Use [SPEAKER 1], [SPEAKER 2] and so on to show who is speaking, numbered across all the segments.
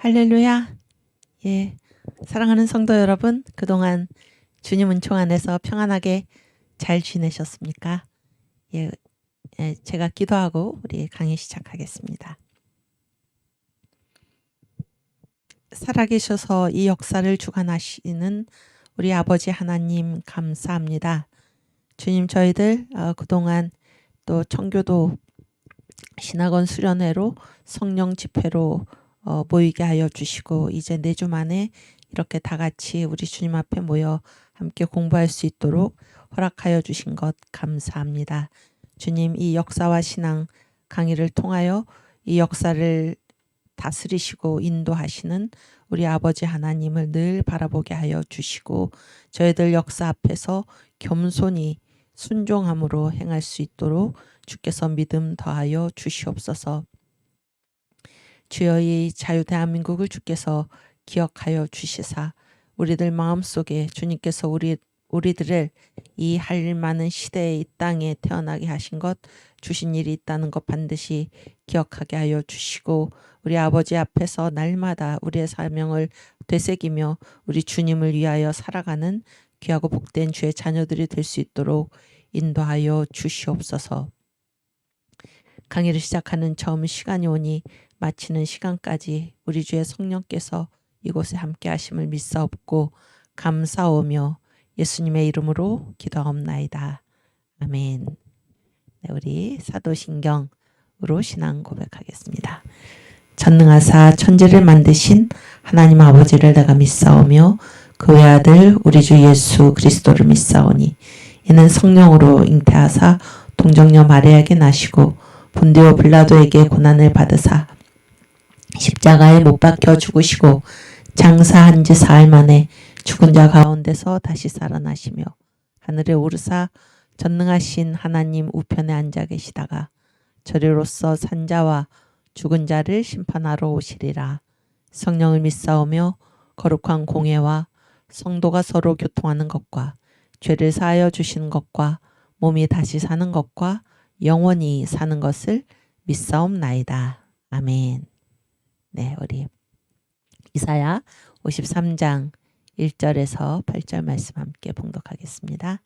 [SPEAKER 1] 할렐루야. 예. 사랑하는 성도 여러분, 그동안 주님 은총 안에서 평안하게 잘 지내셨습니까? 예, 제가 기도하고 우리 강의 시작하겠습니다. 살아계셔서 이 역사를 주관하시는 우리 아버지 하나님 감사합니다. 주님, 저희들 그동안 또 청교도 신학원 수련회로 성령 집회로 모이게 하여 주시고, 이제 4주 만에 이렇게 다 같이 우리 주님 앞에 모여 함께 공부할 수 있도록 허락하여 주신 것 감사합니다. 주님, 이 역사와 신앙 강의를 통하여 이 역사를 다스리시고 인도하시는 우리 아버지 하나님을 늘 바라보게 하여 주시고, 저희들 역사 앞에서 겸손히 순종함으로 행할 수 있도록 주께서 믿음 더하여 주시옵소서. 주여, 이 자유 대한민국을 주께서 기억하여 주시사 우리들 마음속에 주님께서 우리들을 이 할 많은 시대에 이 땅에 태어나게 하신 것, 주신 일이 있다는 것 반드시 기억하게 하여 주시고, 우리 아버지 앞에서 날마다 우리의 사명을 되새기며 우리 주님을 위하여 살아가는 귀하고 복된 주의 자녀들이 될 수 있도록 인도하여 주시옵소서. 강의를 시작하는 처음 시간이 오니 마치는 시간까지 우리 주의 성령께서 이곳에 함께 하심을 믿사옵고 감사오며 예수님의 이름으로 기도하옵나이다. 아멘. 네, 우리 사도신경으로 신앙 고백하겠습니다. 전능하사 천지를 만드신 하나님 아버지를 내가 믿사오며 그 외아들 우리 주 예수 그리스도를 믿사오니 이는 성령으로 잉태하사 동정녀 마리아에게 나시고 본디오 빌라도에게 고난을 받으사 십자가에 못 박혀 죽으시고 장사한 지 사흘 만에 죽은 자 가운데서 다시 살아나시며 하늘에 오르사 전능하신 하나님 우편에 앉아 계시다가 저리로서 산자와 죽은 자를 심판하러 오시리라. 성령을 믿사오며 거룩한 공예와 성도가 서로 교통하는 것과 죄를 사하여 주시는 것과 몸이 다시 사는 것과 영원히 사는 것을 믿사옵나이다. 아멘. 네, 우리 이사야 53장 1절에서 8절 말씀 함께 봉독하겠습니다.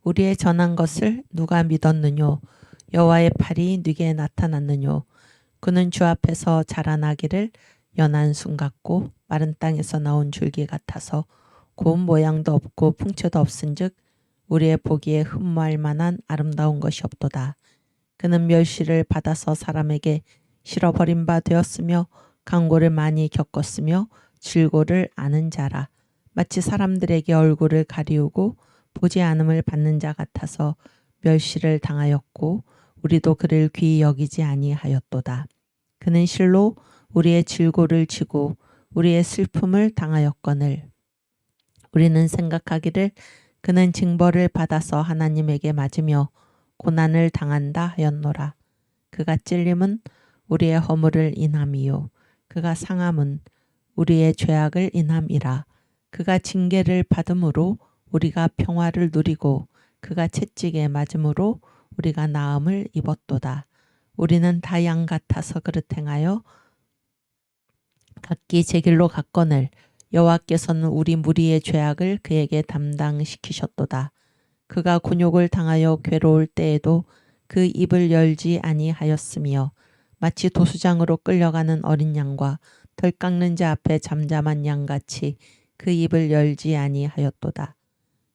[SPEAKER 1] 우리의 전한 것을 누가 믿었느뇨? 여호와의 팔이 네게 나타났느뇨? 그는 주 앞에서 자라나기를 연한 순 같고 마른 땅에서 나온 줄기 같아서 고운 모양도 없고 풍채도 없은즉 우리의 보기에 흠모할 만한 아름다운 것이 없도다. 그는 멸시를 받아서 사람에게 실어버린 바 되었으며 강고를 많이 겪었으며 질고를 아는 자라. 마치 사람들에게 얼굴을 가리우고 보지 않음을 받는 자 같아서 멸시를 당하였고 우리도 그를 귀히 여기지 아니하였도다. 그는 실로 우리의 질고를 지고 우리의 슬픔을 당하였거늘 우리는 생각하기를 그는 징벌을 받아서 하나님에게 맞으며 고난을 당한다 하였노라. 그가 찔림은 우리의 허물을 인함이요 그가 상함은 우리의 죄악을 인함이라. 그가 징계를 받음으로 우리가 평화를 누리고 그가 채찍에 맞음으로 우리가 나음을 입었도다. 우리는 다 양 같아서 그릇 행하여 각기 제 길로 갔거늘 여호와께서는 우리 무리의 죄악을 그에게 담당시키셨도다. 그가 곤욕을 당하여 괴로울 때에도 그 입을 열지 아니하였으며 마치 도수장으로 끌려가는 어린 양과 덜 깎는 자 앞에 잠잠한 양같이 그 입을 열지 아니하였도다.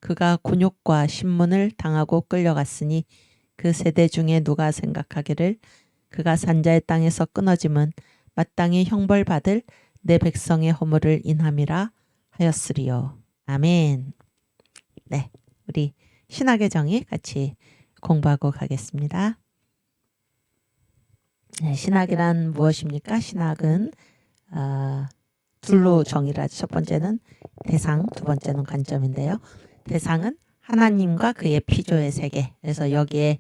[SPEAKER 1] 그가 곤욕과 신문을 당하고 끌려갔으니 그 세대 중에 누가 생각하기를 그가 산자의 땅에서 끊어짐은 마땅히 형벌받을 내 백성의 허물을 인함이라 하였으리요. 아멘. 네, 우리 신학의 정의 같이 공부하고 가겠습니다. 네, 신학이란 무엇입니까? 신학은 둘로 정의를 하죠. 첫 번째는 대상, 두 번째는 관점인데요. 대상은 하나님과 그의 피조의 세계. 그래서 여기에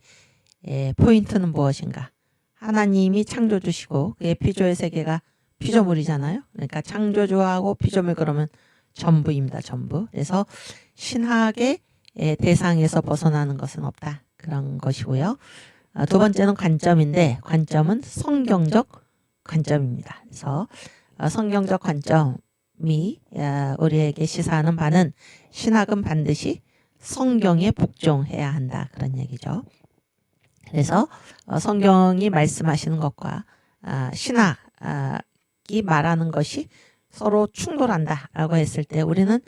[SPEAKER 1] 포인트는 무엇인가? 하나님이 창조주시고 그의 피조의 세계가 피조물이잖아요. 그러니까 창조주하고 피조물 그러면 전부입니다. 전부. 그래서 신학의 대상에서 벗어나는 것은 없다. 그런 것이고요. 두 번째는 관점인데 관점은 성경적 관점입니다. 그래서 성경적 관점이 우리에게 시사하는 바는 신학은 반드시 성경에 복종해야 한다. 그런 얘기죠. 그래서 성경이 말씀하시는 것과 신학이 말하는 것이 서로 충돌한다라고 했을 때 우리는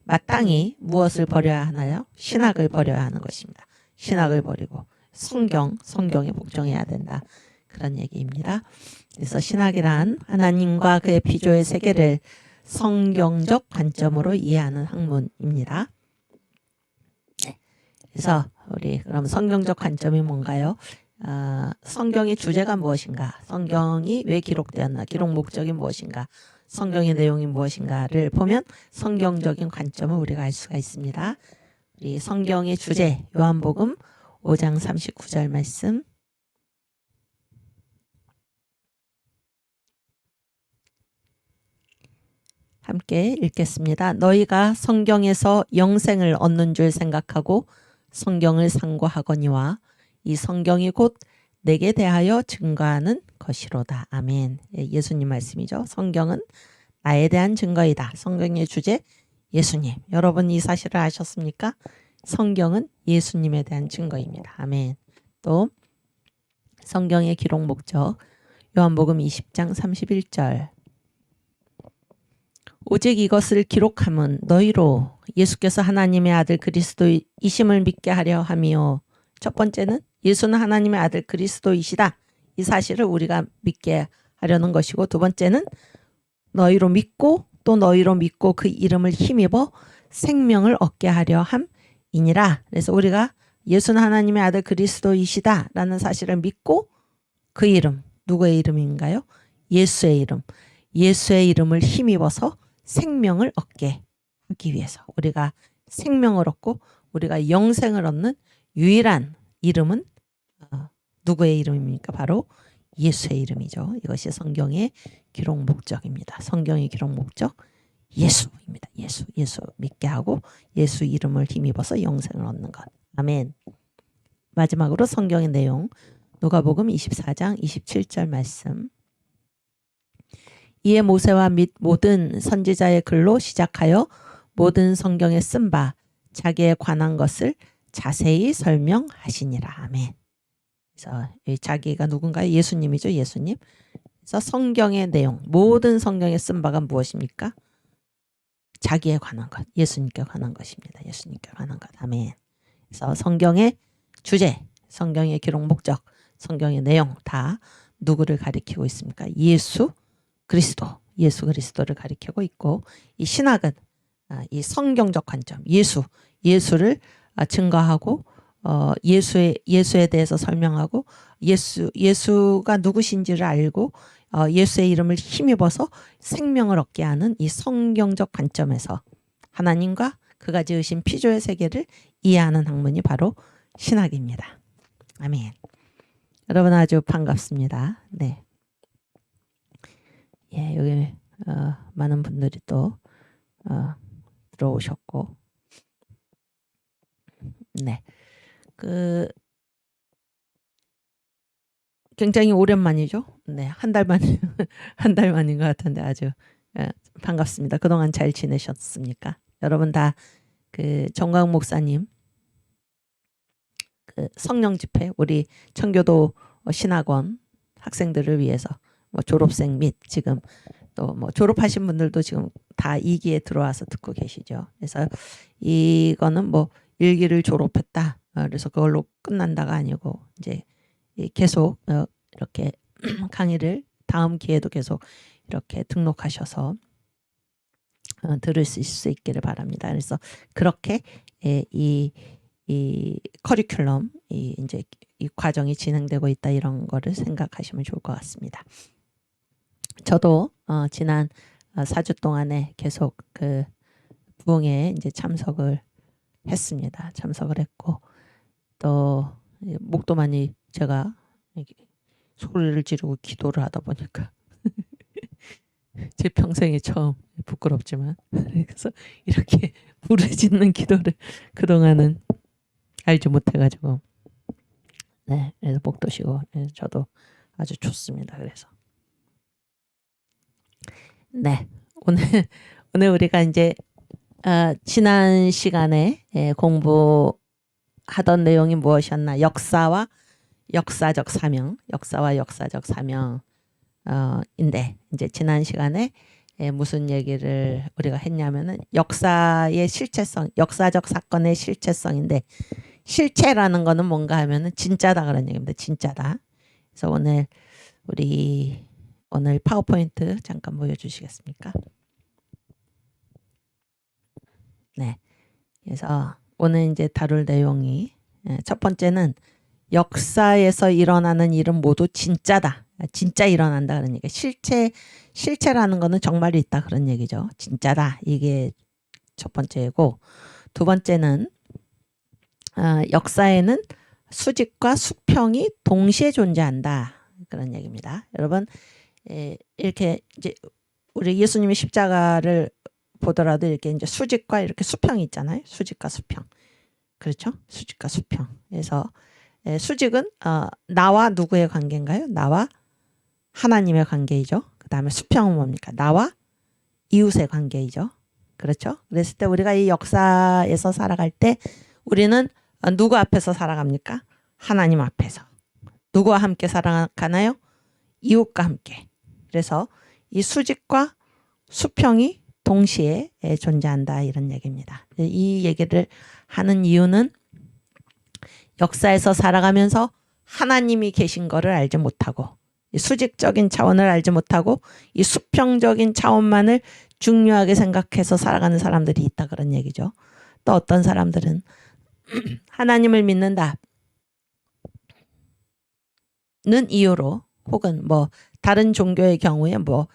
[SPEAKER 1] 마땅히 무엇을 버려야 하나요? 신학을 버려야 하는 것입니다. 신학을 버리고 성경에 복종해야 된다. 그런 얘기입니다. 그래서 신학이란 하나님과 그의 피조의 세계를 성경적 관점으로 이해하는 학문입니다. 그래서 우리 그럼 성경적 관점이 뭔가요? 성경의 주제가 무엇인가? 성경이 왜 기록되었나? 기록 목적이 무엇인가? 성경의 내용이 무엇인가를 보면 성경적인 관점을 우리가 알 수가 있습니다. 우리 성경의 주제 요한복음 5장 39절 말씀 함께 읽겠습니다. 너희가 성경에서 영생을 얻는 줄 생각하고 성경을 상고하거니와 이 성경이 곧 내게 대하여 증거하는 것이로다. 아멘. 예수님 말씀이죠. 성경은 나에 대한 증거이다. 성경의 주제 예수님. 여러분 이 사실을 아셨습니까? 성경은 예수님에 대한 증거입니다. 아멘. 또 성경의 기록 목적 요한복음 20장 31절 오직 이것을 기록함은 너희로 예수께서 하나님의 아들 그리스도이심을 믿게 하려 함이요. 첫 번째는 예수는 하나님의 아들 그리스도이시다. 이 사실을 우리가 믿게 하려는 것이고 두 번째는 너희로 믿고 또 너희로 믿고 그 이름을 힘입어 생명을 얻게 하려 함이니라. 그래서 우리가 예수는 하나님의 아들 그리스도이시다라는 사실을 믿고 그 이름, 누구의 이름인가요? 예수의 이름. 예수의 이름을 힘입어서 생명을 얻게 하기 위해서 우리가 생명을 얻고 우리가 영생을 얻는 유일한 이름은 누구의 이름입니까? 바로 예수의 이름이죠. 이것이 성경의 기록 목적입니다. 성경의 기록 목적 예수입니다. 예수 믿게 하고 예수 이름을 힘입어서 영생을 얻는 것. 아멘. 마지막으로 성경의 내용 누가복음 24장 27절 말씀 이에 모세와 및 모든 선지자의 글로 시작하여 모든 성경에 쓴 바 자기에 관한 것을 자세히 설명하시니라. 아멘. 그래서 자기가 누군가요? 예수님이죠. 예수님. 그래서 성경의 내용 모든 성경에 쓴 바가 무엇입니까? 자기에 관한 것. 예수님께 관한 것입니다. 예수님께 관한 것. 아멘. 그래서 성경의 주제, 성경의 기록 목적, 성경의 내용 다 누구를 가리키고 있습니까? 예수 그리스도를 가리키고 있고 이 신학은 이 성경적 관점, 예수를 증거하고 예수에 대해서 설명하고 예수가 누구신지를 알고 예수의 이름을 힘입어서 생명을 얻게 하는 이 성경적 관점에서 하나님과 그가 지으신 피조의 세계를 이해하는 학문이 바로 신학입니다. 아멘. 여러분 아주 반갑습니다. 네. 예, 여기 많은 분들이 또 들어오셨고, 네, 굉장히 오랜만이죠. 네, 한 달 만, 한 달 만인 것 같은데 아주 반갑습니다. 그동안 잘 지내셨습니까? 여러분 다 정광 목사님 성령 집회 우리 청교도 신학원 학생들을 위해서 졸업생 및 지금 또 졸업하신 분들도 지금 다 2기에 들어와서 듣고 계시죠. 그래서 이거는 일기를 졸업했다. 그래서 그걸로 끝난다가 아니고 이제 계속 이렇게 강의를 다음 기회도 계속 이렇게 등록하셔서 들을 수 있기를 바랍니다. 그래서 그렇게 이 커리큘럼 이제 이 과정이 진행되고 있다 이런 거를 생각하시면 좋을 것 같습니다. 저도 지난 4주 동안에 계속 부흥회에 이제 참석을 했습니다. 참석을 했고 또 목도 많이 제가 소리를 지르고 기도를 하다 보니까 제 평생에 처음, 부끄럽지만 그래서 이렇게 부르짖는 기도를 그동안은 알지 못해가지고 네, 그래서 복도 쉬고 저도 아주 좋습니다. 그래서 네, 오늘 우리가 이제 지난 시간에 공부하던 내용이 무엇이었나? 역사와 역사적 사명, 역사와 역사적 사명. 인데 이제 지난 시간에 무슨 얘기를 우리가 했냐면은 역사의 실체성, 역사적 사건의 실체성인데 실체라는 거는 뭔가 하면은 진짜다 그런 얘기입니다. 진짜다. 그래서 오늘 파워포인트 잠깐 보여주시겠습니까? 네. 그래서 오늘 이제 다룰 내용이 첫 번째는 역사에서 일어나는 일은 모두 진짜다. 진짜 일어난다 그런 얘기. 실체라는 거는 정말 있다 그런 얘기죠. 진짜다. 이게 첫 번째고, 두 번째는 역사에는 수직과 수평이 동시에 존재한다 그런 얘기입니다. 여러분 이렇게 이제 우리 예수님의 십자가를 보더라도 이렇게 이제 수직과 이렇게 수평이 있잖아요. 수직과 수평. 그렇죠? 수직과 수평. 그래서 수직은 나와 누구의 관계인가요? 나와 하나님의 관계이죠. 그 다음에 수평은 뭡니까? 나와 이웃의 관계이죠. 그렇죠? 그랬을 때 우리가 이 역사에서 살아갈 때 우리는 누구 앞에서 살아갑니까? 하나님 앞에서. 누구와 함께 살아가나요? 이웃과 함께. 그래서 이 수직과 수평이 동시에 존재한다 이런 얘기입니다. 이 얘기를 하는 이유는 역사에서 살아가면서 하나님이 계신 것을 알지 못하고 이 수직적인 차원을 알지 못하고 이 수평적인 차원만을 중요하게 생각해서 살아가는 사람들이 있다 그런 얘기죠. 또 어떤 사람들은 하나님을 믿는다 는 이유로 혹은 뭐 다른 종교의 경우에 뭐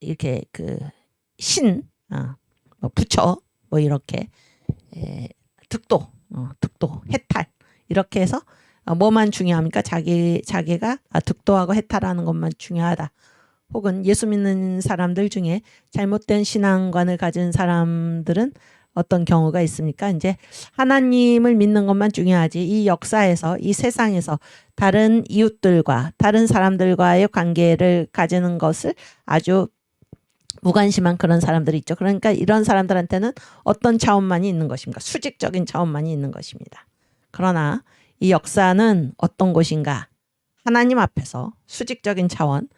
[SPEAKER 1] 이렇게 뭐 부처 뭐 이렇게 득도 해탈 이렇게 해서 뭐만 중요합니까? 자기가 득도하고 해탈하는 것만 중요하다. 혹은 예수 믿는 사람들 중에 잘못된 신앙관을 가진 사람들은 어떤 경우가 있습니까? 이제 하나님을 믿는 것만 중요하지 이 역사에서 이 세상에서 다른 이웃들과 다른 사람들과의 관계를 가지는 것을 아주 무관심한 그런 사람들이 있죠. 그러니까 이런 사람들한테는 어떤 차원만이 있는 것입니까? 수직적인 차원만이 있는 것입니다. 그러나 이 역사는 어떤 곳인가? 하나님 앞에서 수직적인 차원,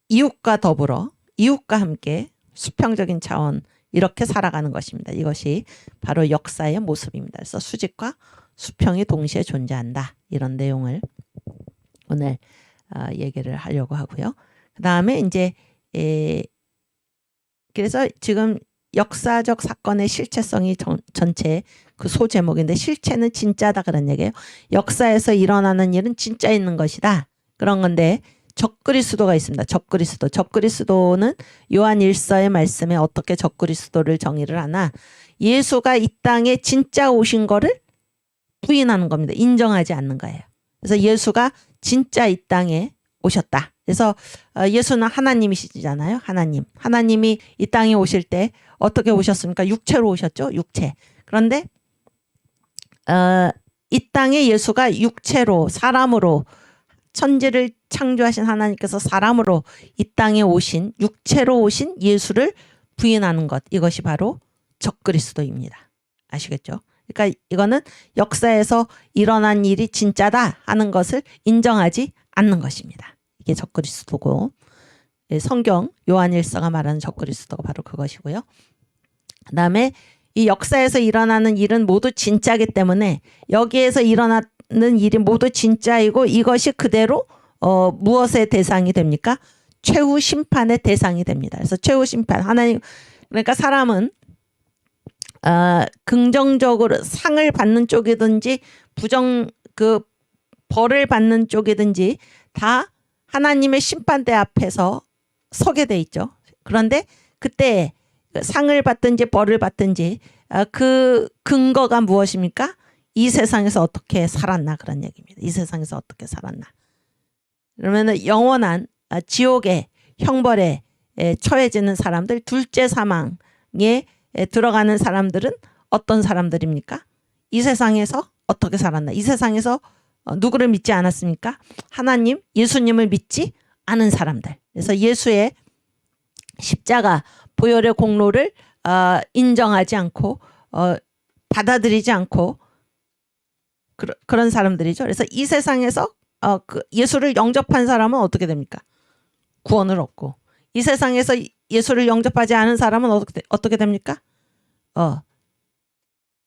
[SPEAKER 1] 이웃과 더불어 이웃과 함께 수평적인 차원 이렇게 살아가는 것입니다. 이것이 바로 역사의 모습입니다. 그래서 수직과 수평이 동시에 존재한다. 이런 내용을 오늘 얘기를 하려고 하고요. 그 다음에 이제 그래서 지금 역사적 사건의 실체성이 전체 그 소제목인데 실체는 진짜다 그런 얘기예요. 역사에서 일어나는 일은 진짜 있는 것이다. 그런 건데 적그리스도가 있습니다. 적그리스도는 요한 1서의 말씀에 어떻게 적그리스도를 정의를 하나 예수가 이 땅에 진짜 오신 거를 부인하는 겁니다. 인정하지 않는 거예요. 그래서 예수가 진짜 이 땅에 오셨다. 그래서 예수는 하나님이시잖아요. 하나님이 이 땅에 오실 때 어떻게 오셨습니까? 육체로 오셨죠. 육체. 그런데 이 땅에 예수가 육체로 사람으로 천지를 창조하신 하나님께서 사람으로 이 땅에 오신 육체로 오신 예수를 부인하는 것 이것이 바로 적그리스도입니다. 아시겠죠? 그러니까 이거는 역사에서 일어난 일이 진짜다 하는 것을 인정하지 않는 것입니다. 이게 적그리스도고 성경 요한 1서가 말하는 적그리스도가 바로 그것이고요. 그 다음에 이 역사에서 일어나는 일은 모두 진짜이기 때문에 여기에서 일어나는 일이 모두 진짜이고 이것이 그대로 무엇의 대상이 됩니까? 최후 심판의 대상이 됩니다. 그래서 최후 심판 하나님 그러니까 사람은 긍정적으로 상을 받는 쪽이든지 벌을 받는 쪽이든지 다 하나님의 심판대 앞에서 서게 돼 있죠. 그런데 그때 상을 받든지 벌을 받든지 그 근거가 무엇입니까? 이 세상에서 어떻게 살았나 그런 얘기입니다. 이 세상에서 어떻게 살았나. 그러면 영원한 지옥에 형벌에 처해지는 사람들, 둘째 사망에 들어가는 사람들은 어떤 사람들입니까? 이 세상에서 어떻게 살았나? 이 세상에서 누구를 믿지 않았습니까? 하나님, 예수님을 믿지 않은 사람들. 그래서 예수의 십자가 보혈의 공로를 인정하지 않고 받아들이지 않고 그런 사람들이죠. 그래서 이 세상에서 그 예수를 영접한 사람은 어떻게 됩니까? 구원을 얻고, 이 세상에서 예수를 영접하지 않은 사람은 어떻게 됩니까?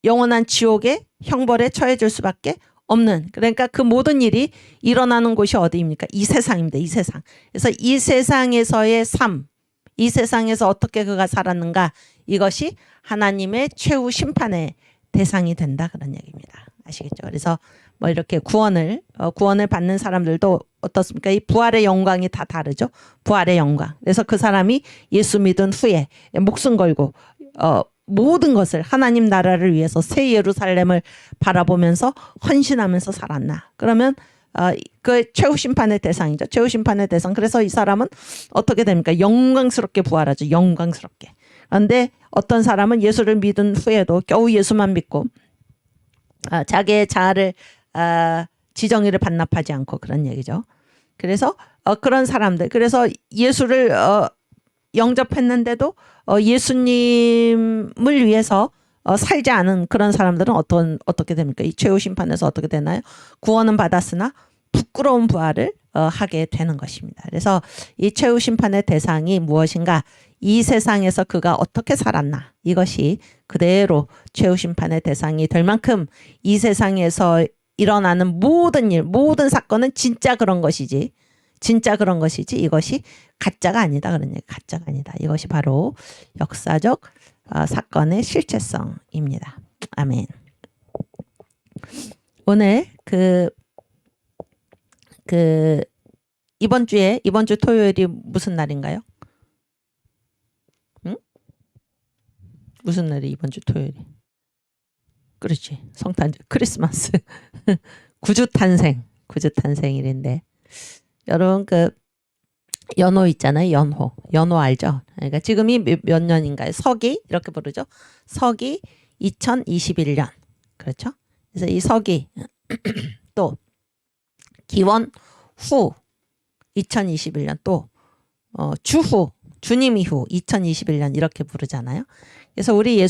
[SPEAKER 1] 영원한 지옥의 형벌에 처해질 수밖에 없는, 그러니까 그 모든 일이 일어나는 곳이 어디입니까? 이 세상입니다. 이 세상. 그래서 이 세상에서의 삶, 이 세상에서 어떻게 그가 살았는가, 이것이 하나님의 최후 심판의 대상이 된다, 그런 얘기입니다. 아시겠죠? 그래서 뭐 이렇게 구원을 받는 사람들도 어떻습니까? 이 부활의 영광이 다 다르죠. 부활의 영광. 그래서 그 사람이 예수 믿은 후에 목숨 걸고 모든 것을 하나님 나라를 위해서 새 예루살렘을 바라보면서 헌신하면서 살았나? 그러면 그 최후 심판의 대상이죠. 최후 심판의 대상. 그래서 이 사람은 어떻게 됩니까? 영광스럽게 부활하죠. 영광스럽게. 그런데 어떤 사람은 예수를 믿은 후에도 겨우 예수만 믿고 자기의 자아를 지정의를 반납하지 않고, 그런 얘기죠. 그래서 그런 사람들, 그래서 예수를 영접했는데도 예수님을 위해서 살지 않은 그런 사람들은 어떻게 됩니까? 이 최후 심판에서 어떻게 되나요? 구원은 받았으나 부끄러운 부활을 하게 되는 것입니다. 그래서 이 최후 심판의 대상이 무엇인가? 이 세상에서 그가 어떻게 살았나? 이것이 그대로 최후 심판의 대상이 될 만큼 이 세상에서 일어나는 모든 일, 모든 사건은 진짜 그런 것이지, 이것이 가짜가 아니다. 그런 얘기, 가짜가 아니다. 이것이 바로 역사적 사건의 실체성입니다. 아멘. 오늘 이번 주 토요일이 무슨 날인가요? 응? 무슨 날이 이번 주 토요일이? 그렇지. 성탄절, 크리스마스. 구주탄생일인데, 여러분 연호 있잖아요. 연호 알죠? 그러니까 지금이 몇 년인가요? 서기 이렇게 부르죠. 서기 2021년. 그렇죠? 그래서 이 서기 또 기원 후 2021년, 또 주후, 주님 이후 2021년 이렇게 부르잖아요. 그래서 우리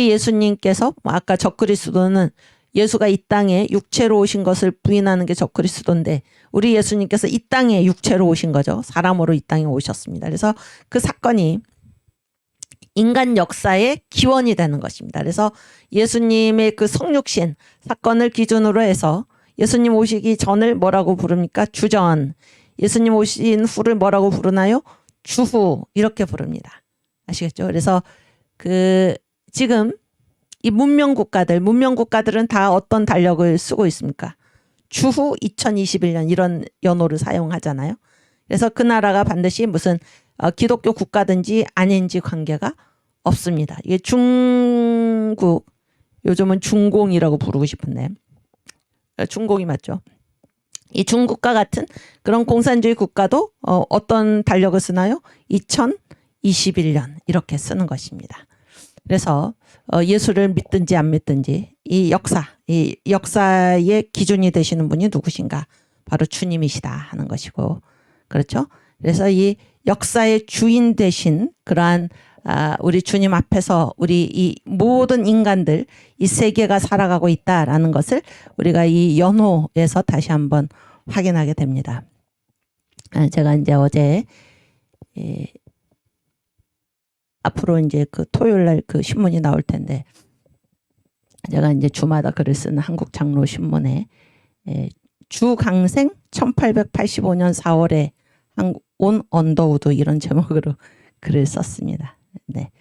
[SPEAKER 1] 예수님께서 아까 적그리스도는 예수가 이 땅에 육체로 오신 것을 부인하는 게 적그리스도인데, 우리 예수님께서 이 땅에 육체로 오신 거죠. 사람으로 이 땅에 오셨습니다. 그래서 그 사건이 인간 역사의 기원이 되는 것입니다. 그래서 예수님의 그 성육신 사건을 기준으로 해서 예수님 오시기 전을 뭐라고 부릅니까? 주전. 예수님 오신 후를 뭐라고 부르나요? 주후. 이렇게 부릅니다. 아시겠죠? 그래서 지금 이 문명 국가들은 다 어떤 달력을 쓰고 있습니까? 주후 2021년 이런 연호를 사용하잖아요. 그래서 그 나라가 반드시 무슨 기독교 국가든지 아닌지 관계가 없습니다. 이게 중국, 요즘은 중공이라고 부르고 싶은데 중공이 맞죠? 이 중국과 같은 그런 공산주의 국가도 어떤 달력을 쓰나요? 2021년 이렇게 쓰는 것입니다. 그래서 예수를 믿든지 안 믿든지 이 역사의 기준이 되시는 분이 누구신가? 바로 주님이시다 하는 것이고, 그렇죠? 그래서 이 역사의 주인 되신 그러한 우리 주님 앞에서 우리 이 모든 인간들, 이 세계가 살아가고 있다라는 것을 우리가 이 연호에서 다시 한번 확인하게 됩니다. 제가 이제 어제 앞으로 이제 그 토요일 날 그 신문이 나올 텐데, 제가 이제 주마다 글을 쓰는 한국 장로 신문에 주강생 1885년 4월에 온 언더우드 이런 제목으로 글을 썼습니다. 네.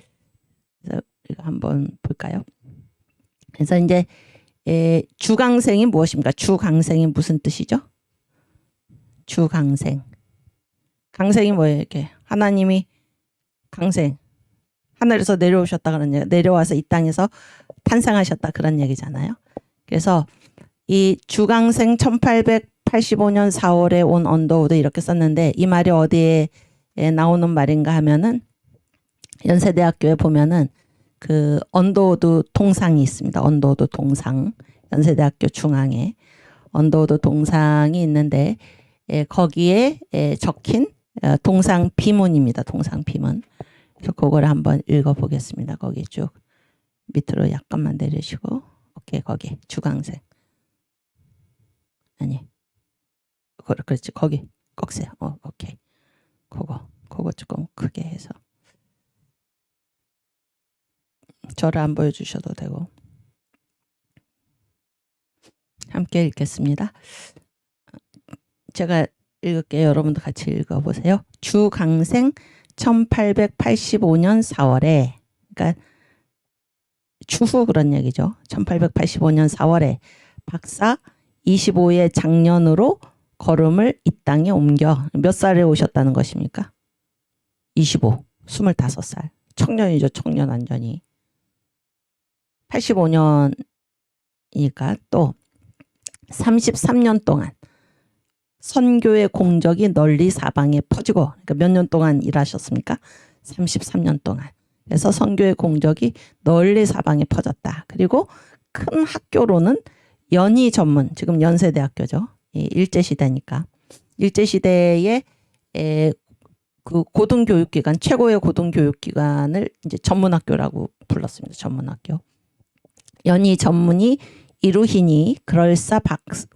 [SPEAKER 1] 그래서 이거 한번 볼까요? 그래서 이제 주강생이 무엇입니까? 주강생이 무슨 뜻이죠? 주강생. 강생이 뭐예요? 이렇게 하나님이 강생. 하늘에서 내려오셨다 그런 얘기, 내려와서 이 땅에서 탄생하셨다 그런 얘기잖아요. 그래서 이 주강생 1885년 4월에 온 언더우드 이렇게 썼는데, 이 말이 어디에 나오는 말인가 하면은 연세대학교에 보면은 그 언더우드 동상이 있습니다. 언더우드 동상. 연세대학교 중앙에 언더우드 동상이 있는데 거기에 적힌 동상 비문입니다. 동상 비문. 그래서 그거를 한번 읽어보겠습니다. 거기 쭉 밑으로 약간만 내리시고 오케이 거기 주강생 아니 그렇지 거기 꺽쇠 오케이 그거 조금 크게 해서 저를 안 보여주셔도 되고 함께 읽겠습니다. 제가 읽을게요. 여러분도 같이 읽어보세요. 주강생 1885년 4월에 그러니까 추후 그런 얘기죠. 1885년 4월에 박사 25의 장년으로 걸음을 이 땅에 옮겨 몇 살에 오셨다는 것입니까? 25, 25살. 청년이죠. 청년 완전히. 85년이니까 또 33년 동안 선교의 공적이 널리 사방에 퍼지고 그러니까 몇 년 동안 일하셨습니까? 33년 동안. 그래서 선교의 공적이 널리 사방에 퍼졌다. 그리고 큰 학교로는 연희 전문, 지금 연세대학교죠. 일제시대니까. 일제시대의 그 고등교육기관, 최고의 고등교육기관을 이제 전문학교라고 불렀습니다. 전문학교. 연희 전문이 이루히니 그럴싸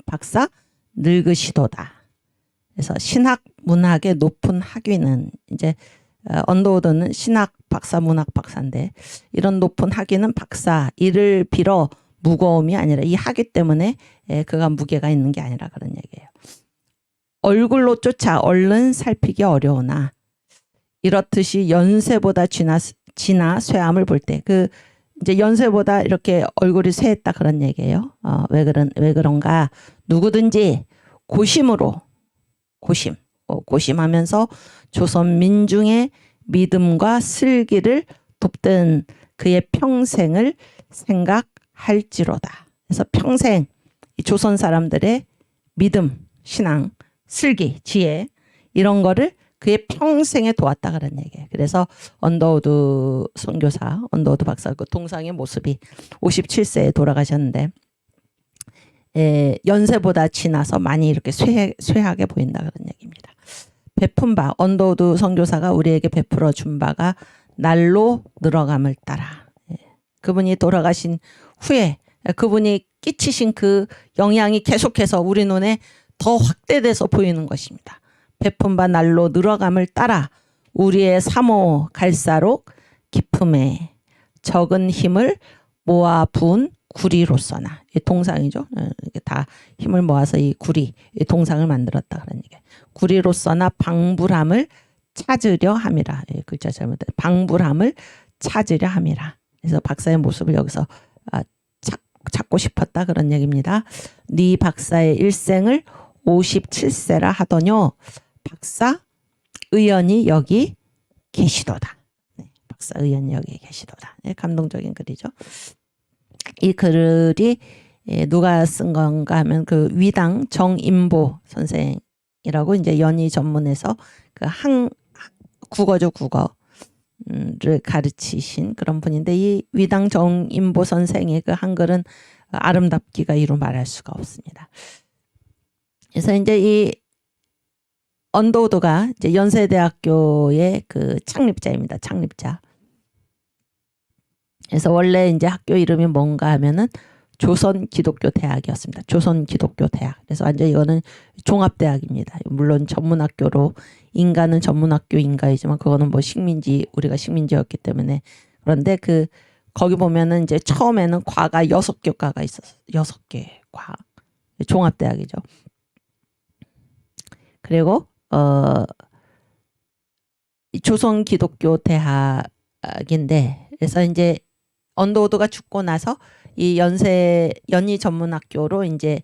[SPEAKER 1] 박사 늙으시도다. 그래서 신학 문학의 높은 학위는 이제 언더우드는 신학 박사 문학 박사인데 이런 높은 학위는 박사 이를 빌어 무거움이 아니라 이 학위 때문에 그가 무게가 있는 게 아니라 그런 얘기예요. 얼굴로 쫓아 얼른 살피기 어려우나 이렇듯이 연세보다 지나 쇠함을 볼 때 그 이제 연세보다 이렇게 얼굴이 쇠했다 그런 얘기예요. 왜 그런가? 누구든지 고심으로 고심하면서 조선 민중의 믿음과 슬기를 돕던 그의 평생을 생각할지로다. 그래서 평생 조선 사람들의 믿음, 신앙, 슬기, 지혜 이런 거를 그의 평생에 도왔다 그런 얘기예요. 그래서 언더우드 선교사, 언더우드 박사 그 동상의 모습이 57세에 돌아가셨는데 연세보다 지나서 많이 이렇게 쇠하게 보인다 그런 얘기입니다. 베푼 바 언더우드 선교사가 우리에게 베풀어 준 바가 날로 늘어감을 따라 그분이 돌아가신 후에 그분이 끼치신 그 영향이 계속해서 우리 눈에 더 확대돼서 보이는 것입니다. 베푼 바 날로 늘어감을 따라 우리의 사모 갈사록 깊음에 적은 힘을 모아 부은 구리로서나 이 동상이죠. 이게 다 힘을 모아서 이 구리 이 동상을 만들었다 그런 얘기. 구리로서나 방불함을 찾으려 함이라. 글자 잘못돼. 방불함을 찾으려 함이라. 그래서 박사의 모습을 여기서 찾고 싶었다 그런 얘기입니다. 네 박사의 일생을 57세라 하더뇨. 박사 의원이 여기 계시도다. 박사 의원이 여기 계시도다. 감동적인 글이죠. 이 글이 누가 쓴 건가 하면 그 위당 정인보 선생이라고 이제 연희 전문에서 그 국어죠 국어를 가르치신 그런 분인데 이 위당 정인보 선생의 그 한글은 아름답기가 이루 말할 수가 없습니다. 그래서 이제 이 언더우드가 이제 연세대학교의 그 창립자입니다. 창립자. 그래서 원래 이제 학교 이름이 뭔가 하면은 조선기독교대학이었습니다. 조선기독교대학. 그래서 완전 이거는 종합대학입니다. 물론 전문학교로 인가는 전문학교 인가이지만 그거는 뭐 식민지 우리가 식민지였기 때문에 그런데 그 거기 보면은 이제 처음에는 과가 6개 과가 있었어요. 6개 과. 종합대학이죠. 그리고 조선기독교대학인데 그래서 이제 언더우드가 죽고 나서 이 연희 전문학교로 이제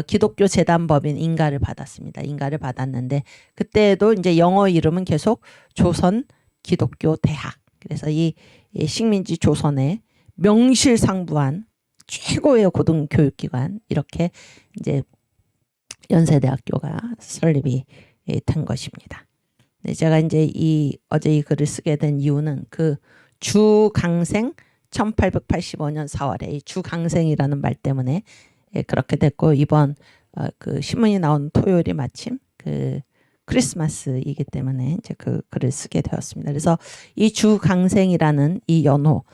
[SPEAKER 1] 기독교 재단 법인 인가를 받았습니다. 인가를 받았는데 그때도 이제 영어 이름은 계속 조선 기독교 대학. 그래서 이 식민지 조선의 명실상부한 최고의 고등교육기관 이렇게 이제 연세대학교가 설립이 된 것입니다. 네, 제가 이제 어제 이 글을 쓰게 된 이유는 그 주강생 1885년 4월에 이 주강생이라는 말 때문에 그렇게 됐고, 이번 그 신문이 나온 토요일이 마침 그 크리스마스이기 때문에 이제 그 글을 쓰게 되었습니다. 그래서 이 주강생이라는 이 연호,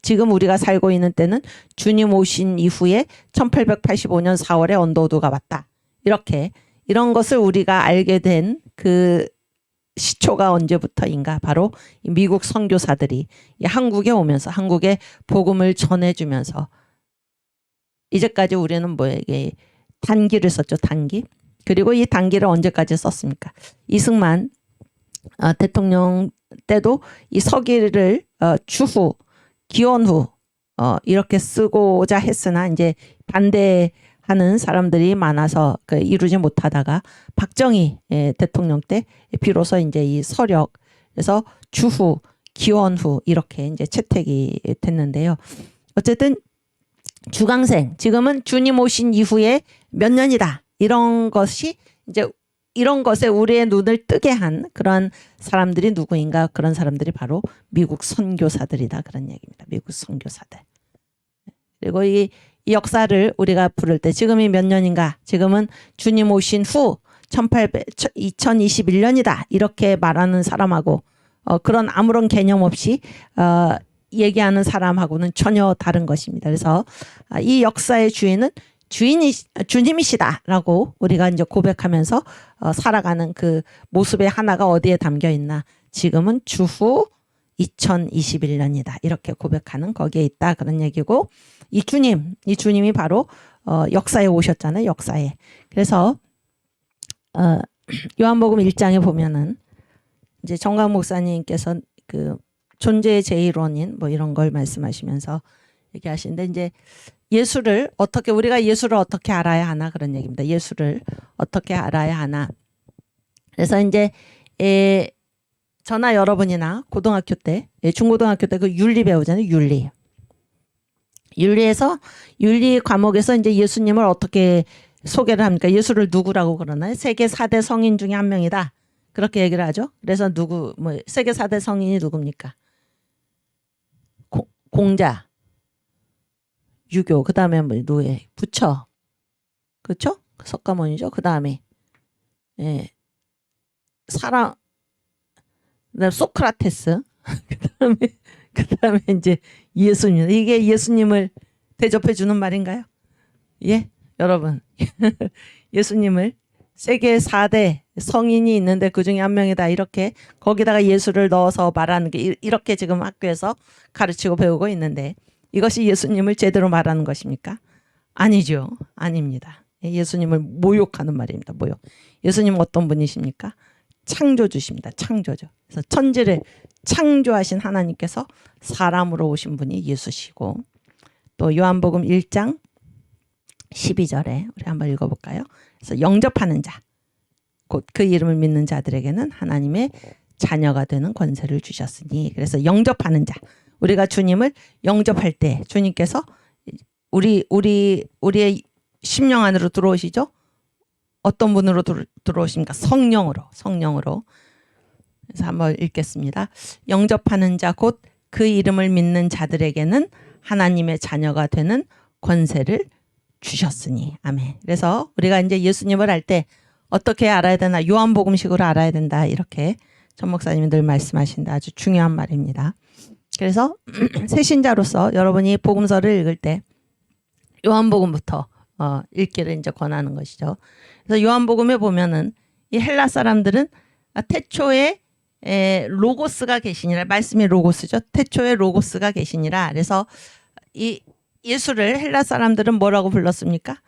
[SPEAKER 1] 지금 우리가 살고 있는 때는 주님 오신 이후에 1885년 4월에 언더우드가 왔다. 이런 것을 우리가 알게 된 그 시초가 언제부터인가? 바로 미국 선교사들이 한국에 오면서 한국에 복음을 전해주면서, 이제까지 우리는 뭐에게 단기를 썼죠. 단기. 그리고 이 단기를 언제까지 썼습니까? 이승만 대통령 때도 이 서기를 주후, 기원후 이렇게 쓰고자 했으나 이제 반대하는 사람들이 많아서 이루지 못하다가 박정희 대통령 때 비로소 이제 이 서력, 그래서 주후, 기원후 이렇게 이제 채택이 됐는데요. 어쨌든 주강생, 지금은 주님 오신 이후에 몇 년이다. 이런 것이 이제 이런 것에 우리의 눈을 뜨게 한 그런 사람들이 누구인가? 그런 사람들이 바로 미국 선교사들이다. 그런 얘기입니다. 미국 선교사들. 그리고 이 역사를 우리가 부를 때 지금이 몇 년인가? 지금은 주님 오신 후 2021년이다. 이렇게 말하는 사람하고 그런 아무런 개념 없이 얘기하는 사람하고는 전혀 다른 것입니다. 그래서 이 역사의 주인은 주님이시다라고 우리가 이제 고백하면서 살아가는 그 모습의 하나가 어디에 담겨 있나? 지금은 주후 2021년이다. 이렇게 고백하는 거기에 있다. 그런 얘기고, 이 주님이 바로 역사에 오셨잖아요. 역사에. 그래서 요한복음 1장에 보면은 이제 정강 목사님께서 그 존재의 제1원인 뭐 이런 걸 말씀하시면서 얘기하시는데, 이제 우리가 예수를 어떻게 알아야 하나? 그런 얘기입니다. 예수를 어떻게 알아야 하나? 그래서 이제 저나 여러분이나 고등학교 때, 중고등학교 때 그 윤리 배우잖아요. 윤리에서 윤리 과목에서 이제 예수님을 어떻게 소개를 합니까? 예수를 누구라고 그러나요? 세계 4대 성인 중에 한 명이다. 그렇게 얘기를 하죠. 그래서 세계 4대 성인이 누굽니까? 공자, 유교, 그 다음에 노예, 부처, 그렇죠? 석가모니죠. 그 다음에 사람, 그다음 소크라테스, 그다음에 이제 예수님. 이게 예수님을 대접해 주는 말인가요? 예, 여러분, 예수님을 세계 4대 성인이 있는데 그 중에 한 명이다. 이렇게 거기다가 예수를 넣어서 말하는 게 이렇게 지금 학교에서 가르치고 배우고 있는데, 이것이 예수님을 제대로 말하는 것입니까? 아니죠. 아닙니다. 예수님을 모욕하는 말입니다. 모욕. 예수님은 어떤 분이십니까? 창조주십니다. 창조주. 그래서 천지를 창조하신 하나님께서 사람으로 오신 분이 예수시고, 또 요한복음 1장 12절에 우리 한번 읽어볼까요? 그래서 영접하는 자, 곧 그 이름을 믿는 자들에게는 하나님의 자녀가 되는 권세를 주셨으니, 그래서 영접하는 자, 우리가 주님을 영접할 때 주님께서 우리의 심령 안으로 들어오시죠. 어떤 분으로 들어오십니까? 성령으로. 그래서 한번 읽겠습니다. 영접하는 자, 곧 그 이름을 믿는 자들에게는 하나님의 자녀가 되는 권세를 주셨으니. 아멘. 그래서 우리가 이제 예수님을 알 때 어떻게 알아야 되나? 요한복음식으로 알아야 된다. 이렇게 전 목사님이 늘 말씀하신다. 아주 중요한 말입니다. 그래서 새신자로서 여러분이 복음서를 읽을 때 요한복음부터 읽기를 이제 권하는 것이죠. 그래서 요한복음에 보면은 이 헬라 사람들은 태초에 로고스가 계시니라, 말씀이 로고스죠. 태초에 로고스가 계시니라. 그래서 이 예수를 헬라 사람들은 뭐라고 불렀습니까?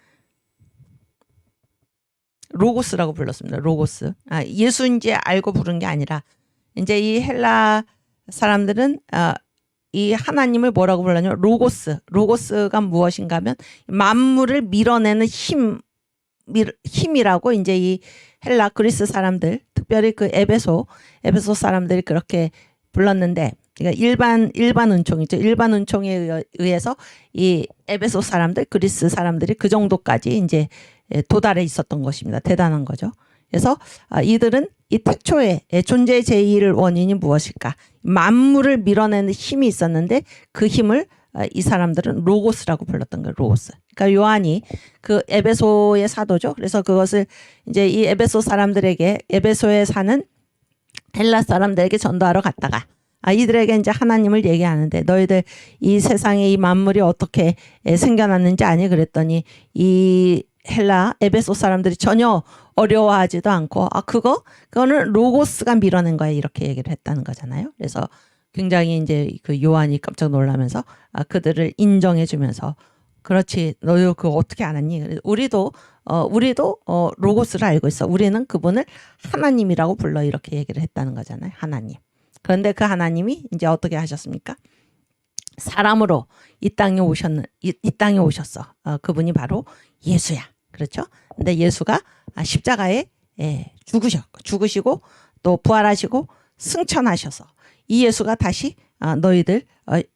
[SPEAKER 1] 로고스라고 불렀습니다. 로고스. 예수인지 알고 부른 게 아니라, 이제 이 헬라 사람들은 이 하나님을 뭐라고 불렀냐면 로고스가 무엇인가 하면 만물을 밀어내는 힘이라고 이제 이 헬라 그리스 사람들, 특별히 그 에베소 사람들이 그렇게 불렀는데, 그러니까 일반 은총이죠. 일반 은총에 의해서 이 에베소 사람들, 그리스 사람들이 그 정도까지 이제 도달해 있었던 것입니다. 대단한 거죠. 그래서 이들은 이 태초에 존재의 제1 원인이 무엇일까? 만물을 밀어내는 힘이 있었는데 그 힘을 이 사람들은 로고스라고 불렀던 거예요. 로고스. 그러니까 요한이 그 에베소의 사도죠. 그래서 그것을 이제 이 에베소 사람들에게, 에베소에 사는 헬라 사람들에게 전도하러 갔다가 이들에게 이제 하나님을 얘기하는데, 너희들 이 세상에 이 만물이 어떻게 생겨났는지 아니? 그랬더니 이 헬라 에베소 사람들이 전혀 어려워하지도 않고 그거는 로고스가 밀어낸 거야, 이렇게 얘기를 했다는 거잖아요. 그래서 굉장히 이제 그 요한이 깜짝 놀라면서 그들을 인정해 주면서, 그렇지, 너희 그거 어떻게 알았니? 우리도 로고스를 알고 있어. 우리는 그분을 하나님이라고 불러, 이렇게 얘기를 했다는 거잖아요. 하나님. 그런데 그 하나님이 이제 어떻게 하셨습니까? 사람으로 이 땅에 오셨어. 그분이 바로 예수야. 그렇죠? 근데 예수가 십자가에 죽으시고 또 부활하시고 승천하셔서 이 예수가 다시 너희들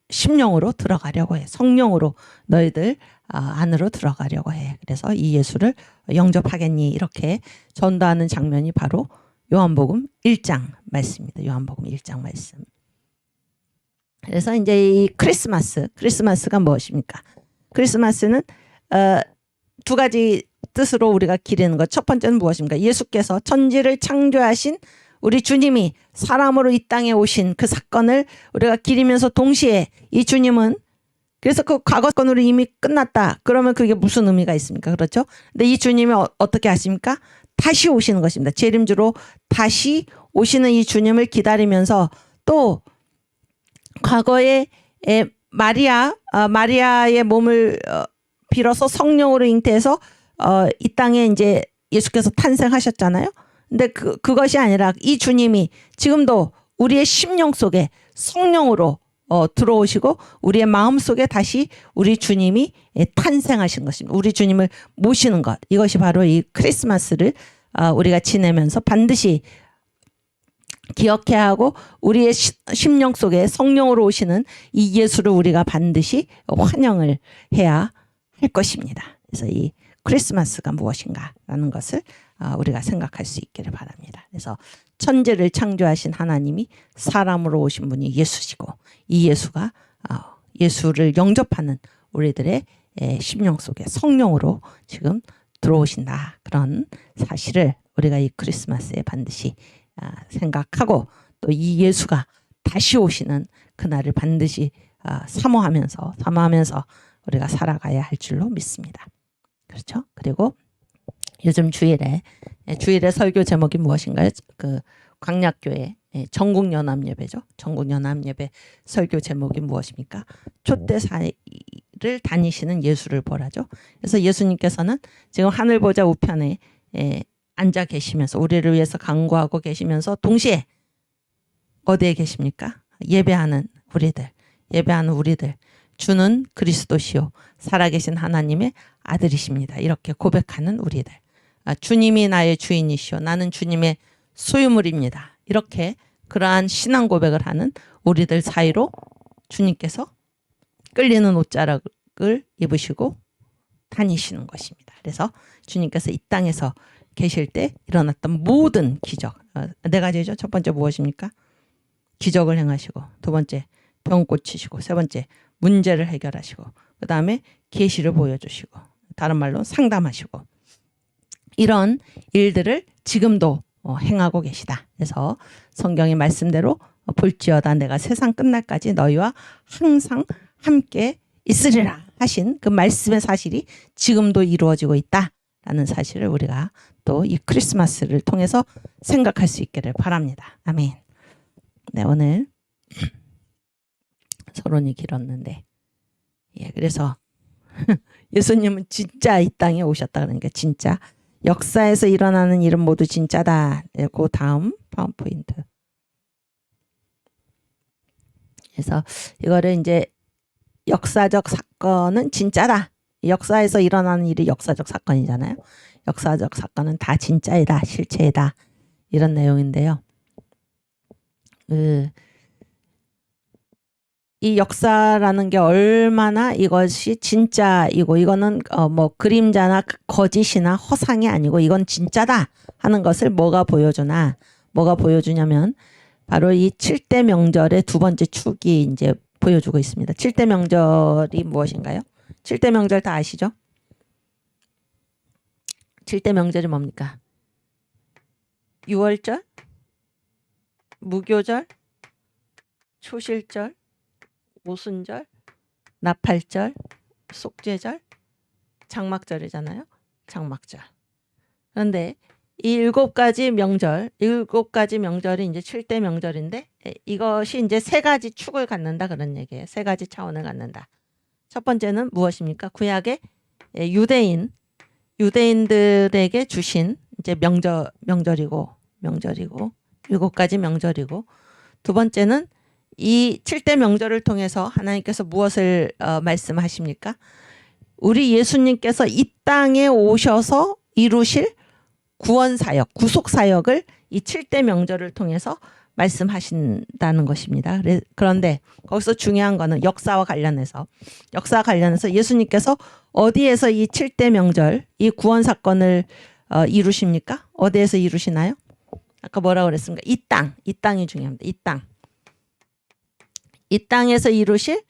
[SPEAKER 1] 심령으로 들어가려고 해. 성령으로 너희들 안으로 들어가려고 해. 그래서 이 예수를 영접하겠니? 이렇게 전도하는 장면이 바로 요한복음 1장 말씀입니다. 요한복음 1장 말씀. 그래서 이제 이 크리스마스가 무엇입니까? 크리스마스는 두 가지 뜻으로 우리가 기리는 것. 첫 번째는 무엇입니까? 예수께서 천지를 창조하신 우리 주님이 사람으로 이 땅에 오신 그 사건을 우리가 기리면서 동시에 이 주님은, 그래서 그 과거 건으로 이미 끝났다. 그러면 그게 무슨 의미가 있습니까? 그렇죠? 근데 이 주님이 어떻게 하십니까? 다시 오시는 것입니다. 재림주로 다시 오시는 이 주님을 기다리면서 또 과거에 마리아의 몸을 빌어서 성령으로 잉태해서 이 땅에 이제 예수께서 탄생하셨잖아요. 근데 그것이 아니라 이 주님이 지금도 우리의 심령 속에 성령으로 들어오시고 우리의 마음 속에 다시 우리 주님이 탄생하신 것입니다. 우리 주님을 모시는 것. 이것이 바로 이 크리스마스를 우리가 지내면서 반드시 기억해야 하고, 우리의 심령 속에 성령으로 오시는 이 예수를 우리가 반드시 환영을 해야 할 것입니다. 그래서 이 크리스마스가 무엇인가라는 것을 우리가 생각할 수 있기를 바랍니다. 그래서 천지를 창조하신 하나님이 사람으로 오신 분이 예수시고, 이 예수가 예수를 영접하는 우리들의 심령 속에 성령으로 지금 들어오신다. 그런 사실을 우리가 이 크리스마스에 반드시 생각하고, 또 이 예수가 다시 오시는 그날을 반드시 사모하면서 우리가 살아가야 할 줄로 믿습니다. 그렇죠? 그리고 요즘 주일에 설교 제목이 무엇인가요? 그 광약교회 전국연합예배죠. 전국연합예배 설교 제목이 무엇입니까? 촛대사를 다니시는 예수를 보라죠. 그래서 예수님께서는 지금 하늘 보좌 우편에 앉아 계시면서 우리를 위해서 간구하고 계시면서 동시에 어디에 계십니까? 예배하는 우리들. 주는 그리스도시요 살아계신 하나님의 아들이십니다. 이렇게 고백하는 우리들. 주님이 나의 주인이시요 나는 주님의 소유물입니다. 이렇게 그러한 신앙 고백을 하는 우리들 사이로 주님께서 끌리는 옷자락을 입으시고 다니시는 것입니다. 그래서 주님께서 이 땅에서 계실 때 일어났던 모든 기적, 네 가지죠. 첫 번째 무엇입니까? 기적을 행하시고, 두 번째 병 고치시고, 세 번째 문제를 해결하시고, 그 다음에 계시를 보여주시고, 다른 말로 상담하시고, 이런 일들을 지금도 행하고 계시다. 그래서 성경의 말씀대로 볼지어다 내가 세상 끝날까지 너희와 항상 함께 있으리라 하신 그 말씀의 사실이 지금도 이루어지고 있다라는 사실을 우리가 또 이 크리스마스를 통해서 생각할 수 있기를 바랍니다. 아멘. 네, 오늘 서론이 길었는데, 그래서 예수님은 진짜 이 땅에 오셨다. 그러니까 진짜 역사에서 일어나는 일은 모두 진짜다. 그 다음 파워포인트. 그래서 이거를 이제 역사적 사건은 진짜다. 역사에서 일어나는 일이 역사적 사건이잖아요. 역사적 사건은 다 진짜이다, 실체이다, 이런 내용인데요. 이 역사라는 게 얼마나 이것이 진짜이고, 이거는 뭐 그림자나 거짓이나 허상이 아니고 이건 진짜다 하는 것을 뭐가 보여주나? 뭐가 보여주냐면 바로 이 7대 명절의 두 번째 축이 이제 보여주고 있습니다. 7대 명절이 무엇인가요? 7대 명절 다 아시죠? 7대 명절이 뭡니까? 유월절, 무교절, 초실절, 오순절, 나팔절, 속죄절, 장막절이잖아요. 장막절. 그런데 이 7가지 명절, 7가지 명절이 이제 7대 명절인데 이것이 이제 3가지 축을 갖는다 그런 얘기예요. 3가지 차원을 갖는다. 첫 번째는 무엇입니까? 구약의 유대인들에게 주신 이제 명절이고 7가지 명절이고, 두 번째는 이 7대 명절을 통해서 하나님께서 무엇을 말씀하십니까? 우리 예수님께서 이 땅에 오셔서 이루실 구원사역, 구속사역을 이 7대 명절을 통해서 말씀하신다는 것입니다. 그런데 거기서 중요한 거는 역사와 관련해서 예수님께서 어디에서 이 7대 명절, 이 구원사건을 이루십니까? 어디에서 이루시나요? 아까 뭐라고 그랬습니까? 이 땅이 중요합니다. 이 땅에서 이루실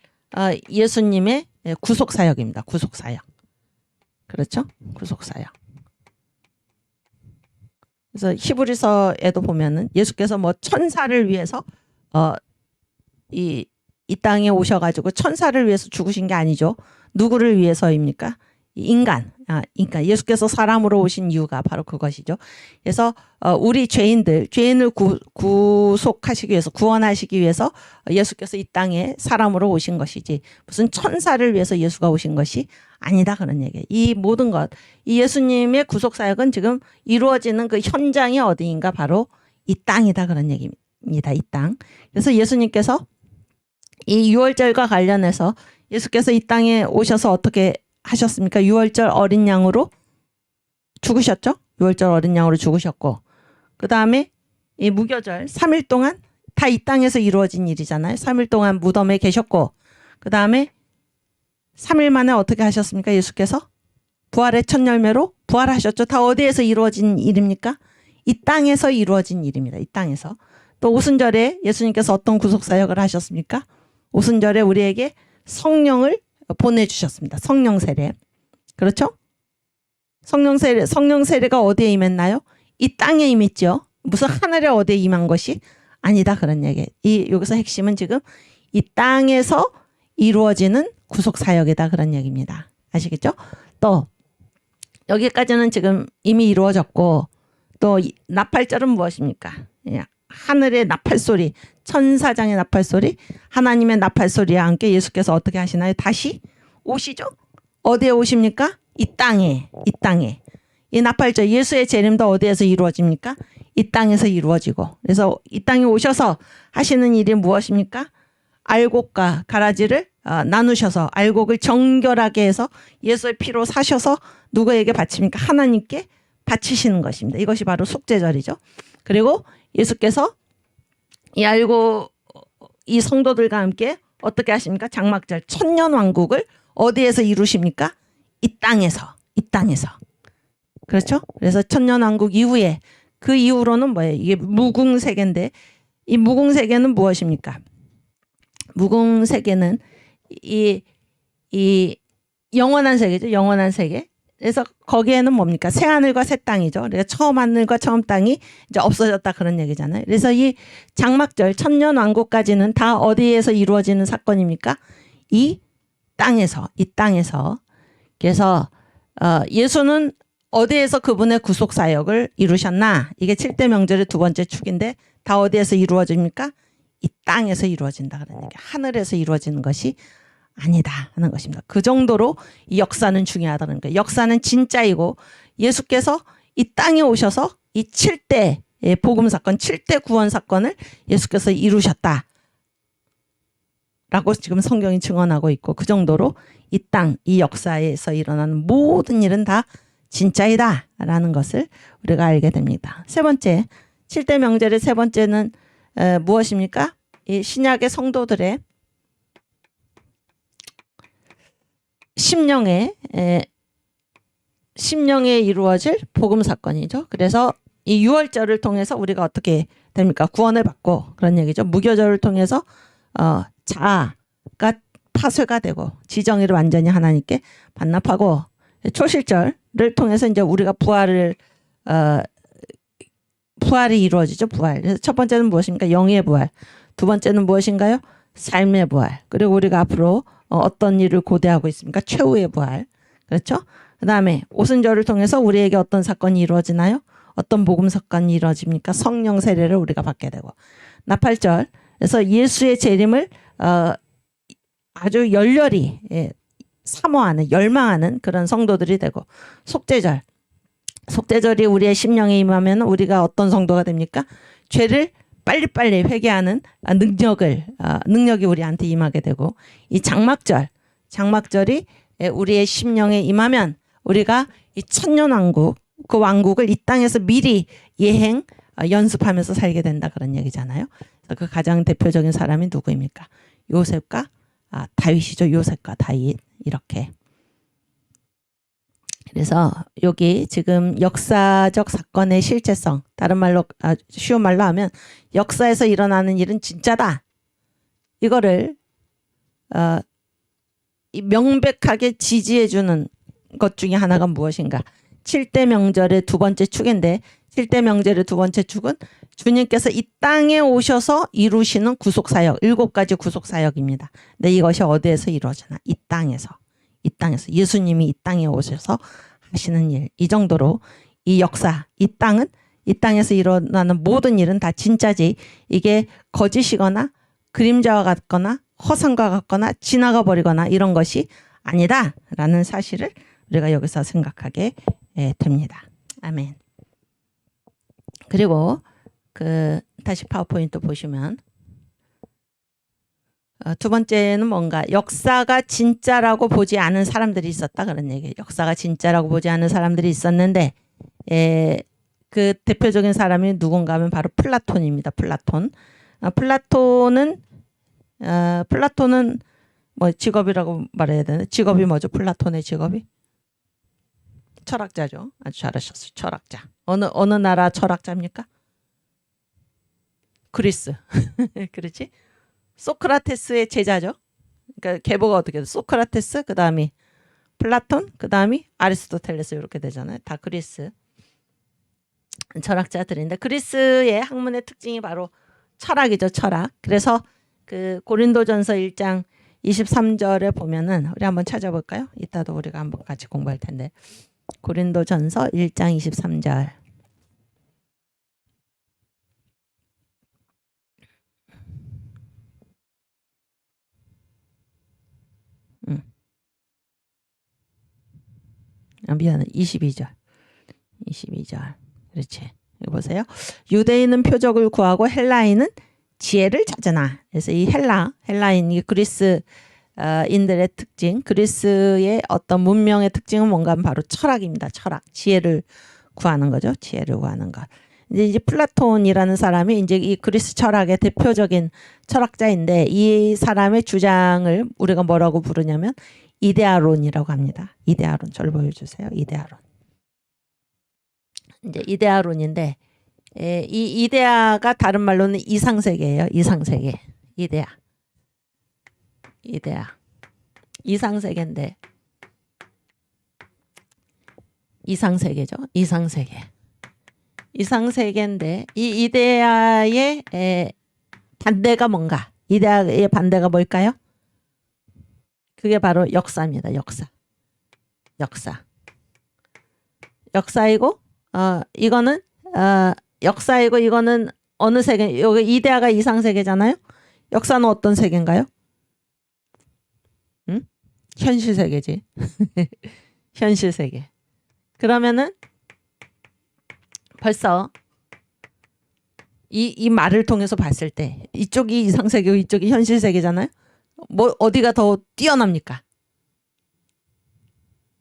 [SPEAKER 1] 예수님의 구속사역입니다. 구속사역. 그렇죠? 구속사역. 그래서 히브리서에도 보면은 예수께서 뭐 천사를 위해서 이 땅에 오셔가지고 천사를 위해서 죽으신 게 아니죠. 누구를 위해서입니까? 인간. 예수께서 사람으로 오신 이유가 바로 그것이죠. 그래서 우리 죄인을 구속하시기 위해서, 구원하시기 위해서 예수께서 이 땅에 사람으로 오신 것이지 무슨 천사를 위해서 예수가 오신 것이 아니다 그런 얘기예요. 이 모든 것, 이 예수님의 구속사역은 지금 이루어지는 그 현장이 어디인가 바로 이 땅이다 그런 얘기입니다. 이 땅. 그래서 예수님께서 이 유월절과 관련해서 예수께서 이 땅에 오셔서 어떻게 하셨습니까? 유월절 어린 양으로 죽으셨죠? 유월절 어린 양으로 죽으셨고, 그 다음에 이 무교절 3일 동안 다 이 땅에서 이루어진 일이잖아요. 3일 동안 무덤에 계셨고, 그 다음에 3일 만에 어떻게 하셨습니까? 예수께서 부활의 첫 열매로 부활하셨죠. 다 어디에서 이루어진 일입니까? 이 땅에서 이루어진 일입니다. 이 땅에서. 또 오순절에 예수님께서 어떤 구속사역을 하셨습니까? 오순절에 우리에게 성령을 보내주셨습니다. 성령 세례. 그렇죠? 성령 세례가 어디에 임했나요? 이 땅에 임했죠. 무슨 하늘에 어디에 임한 것이 아니다 그런 얘기. 여기서 핵심은 지금 이 땅에서 이루어지는 구속 사역이다 그런 얘기입니다. 아시겠죠? 또 여기까지는 지금 이미 이루어졌고, 또 나팔절은 무엇입니까? 하늘의 나팔소리, 천사장의 나팔소리, 하나님의 나팔소리와 함께 예수께서 어떻게 하시나요? 다시 오시죠? 어디에 오십니까? 이 땅에. 이 나팔절, 예수의 재림도 어디에서 이루어집니까? 이 땅에서 이루어지고, 그래서 이 땅에 오셔서 하시는 일이 무엇입니까? 알곡과 가라지를 나누셔서 알곡을 정결하게 해서 예수의 피로 사셔서 누구에게 바칩니까? 하나님께 바치시는 것입니다. 이것이 바로 속죄절이죠. 그리고 예수께서 이 알곡, 이 성도들과 함께 어떻게 하십니까? 장막절, 천년왕국을 어디에서 이루십니까? 이 땅에서. 그렇죠? 그래서 천년왕국 이후에, 그 이후로는 뭐예요? 이게 무궁세계인데, 이 무궁세계는 무엇입니까? 무궁세계는 이 영원한 세계죠. 영원한 세계. 그래서 거기에는 뭡니까? 새 하늘과 새 땅이죠. 그러니까 처음 하늘과 처음 땅이 이제 없어졌다 그런 얘기잖아요. 그래서 이 장막절, 천년왕국까지는 다 어디에서 이루어지는 사건입니까? 이 땅에서. 그래서 예수는 어디에서 그분의 구속사역을 이루셨나? 이게 7대 명절의 두 번째 축인데, 다 어디에서 이루어집니까? 이 땅에서 이루어진다 그런 얘기. 하늘에서 이루어지는 것이 아니다 하는 것입니다. 그 정도로 이 역사는 중요하다는 거예요. 역사는 진짜이고, 예수께서 이 땅에 오셔서 이 7대 복음 사건, 7대 구원 사건을 예수께서 이루셨다 라고 지금 성경이 증언하고 있고, 그 정도로 이 땅, 이 역사에서 일어나는 모든 일은 다 진짜이다 라는 것을 우리가 알게 됩니다. 세 번째, 7대 명절의 세 번째는 무엇입니까? 이 신약의 성도들의 심령에 이루어질 복음 사건이죠. 그래서 이 유월절을 통해서 우리가 어떻게 됩니까? 구원을 받고 그런 얘기죠. 무교절을 통해서 자아가 파쇄가 되고 지정의를 완전히 하나님께 반납하고 초실절을 통해서 이제 우리가 부활이 이루어지죠. 부활. 그래서 첫 번째는 무엇입니까? 영의 부활. 두 번째는 무엇인가요? 삶의 부활. 그리고 우리가 앞으로 어떤 일을 고대하고 있습니까? 최후의 부활. 그렇죠? 그 다음에 오순절을 통해서 우리에게 어떤 사건이 이루어지나요? 어떤 복음 사건이 이루어집니까? 성령 세례를 우리가 받게 되고. 나팔절. 그래서 예수의 재림을 아주 열렬히 사모하는, 열망하는 그런 성도들이 되고. 속죄절. 속죄절이 우리의 심령에 임하면 우리가 어떤 성도가 됩니까? 죄를 빨리빨리 회개하는 능력이 우리한테 임하게 되고. 이 장막절이 우리의 심령에 임하면 우리가 이 천년왕국, 그 왕국을 이 땅에서 미리 연습하면서 살게 된다 그런 얘기잖아요. 그래서 그 가장 대표적인 사람이 누구입니까? 요셉과 다윗이죠. 요셉과 다윗 이렇게. 그래서 여기 지금 역사적 사건의 실체성, 다른 말로 쉬운 말로 하면 역사에서 일어나는 일은 진짜다. 이거를 명백하게 지지해주는 것 중에 하나가 무엇인가? 7대 명절의 두 번째 축인데 7대 명절의 두 번째 축은 주님께서 이 땅에 오셔서 이루시는 구속사역, 7가지 구속사역입니다. 근데 이것이 어디에서 이루어지나? 이 땅에서 예수님이 이 땅에 오셔서 하시는 일. 이 정도로 이 역사, 이 땅에서 일어나는 모든 일은 다 진짜지. 이게 거짓이거나 그림자와 같거나 허상과 같거나 지나가 버리거나 이런 것이 아니다라는 사실을 우리가 여기서 생각하게 됩니다. 아멘. 그리고 다시 파워포인트 보시면 두 번째는 뭔가 역사가 진짜라고 보지 않은 사람들이 있었다 그런 얘기예요. 역사가 진짜라고 보지 않은 사람들이 있었는데 그 대표적인 사람이 누군가 하면 바로 플라톤입니다. 플라톤은 뭐 직업이라고 말해야 되나? 직업이 뭐죠? 플라톤의 직업이? 철학자죠. 아주 잘하셨어요. 철학자. 어느 나라 철학자입니까? 그리스. 그렇지? 소크라테스의 제자죠. 그러니까 계보가 어떻게 돼? 소크라테스, 그 다음이 플라톤, 그 다음이 아리스토텔레스 이렇게 되잖아요. 다 그리스 철학자들인데 그리스의 학문의 특징이 바로 철학이죠. 철학. 그래서 그 고린도전서 1장 23절에 보면은 우리 한번 찾아볼까요? 이따도 우리가 한번 같이 공부할 텐데 고린도전서 1장 23절. 미안해. 22절. 그렇지. 여기 보세요. 유대인은 표적을 구하고 헬라인은 지혜를 찾으나. 그래서 이 헬라인, 이 그리스인들의 특징, 그리스의 어떤 문명의 특징은 뭔가 하면 바로 철학입니다. 철학. 지혜를 구하는 거죠. 지혜를 구하는 것. 이제 플라톤이라는 사람이 이제 이 그리스 철학의 대표적인 철학자인데 이 사람의 주장을 우리가 뭐라고 부르냐면 이데아론이라고 합니다. 이데아론. 저를 보여주세요. 이데아론. 이제 이데아론인데 이 이데아가 다른 말로는 이상세계예요. 이상세계. 이데아. 이상세계인데 이상세계죠. 이상세계인데 이 이데아의 반대가 뭔가? 이데아의 반대가 뭘까요? 그게 바로 역사입니다. 역사이고 이거는 역사이고 이거는 어느 세계? 여기 이데아가 이상세계잖아요. 역사는 어떤 세계인가요? 응? 현실 세계지. 현실 세계. 그러면은 벌써 이 말을 통해서 봤을 때 이쪽이 이상세계고 이쪽이 현실 세계잖아요. 뭐 어디가 더 뛰어납니까?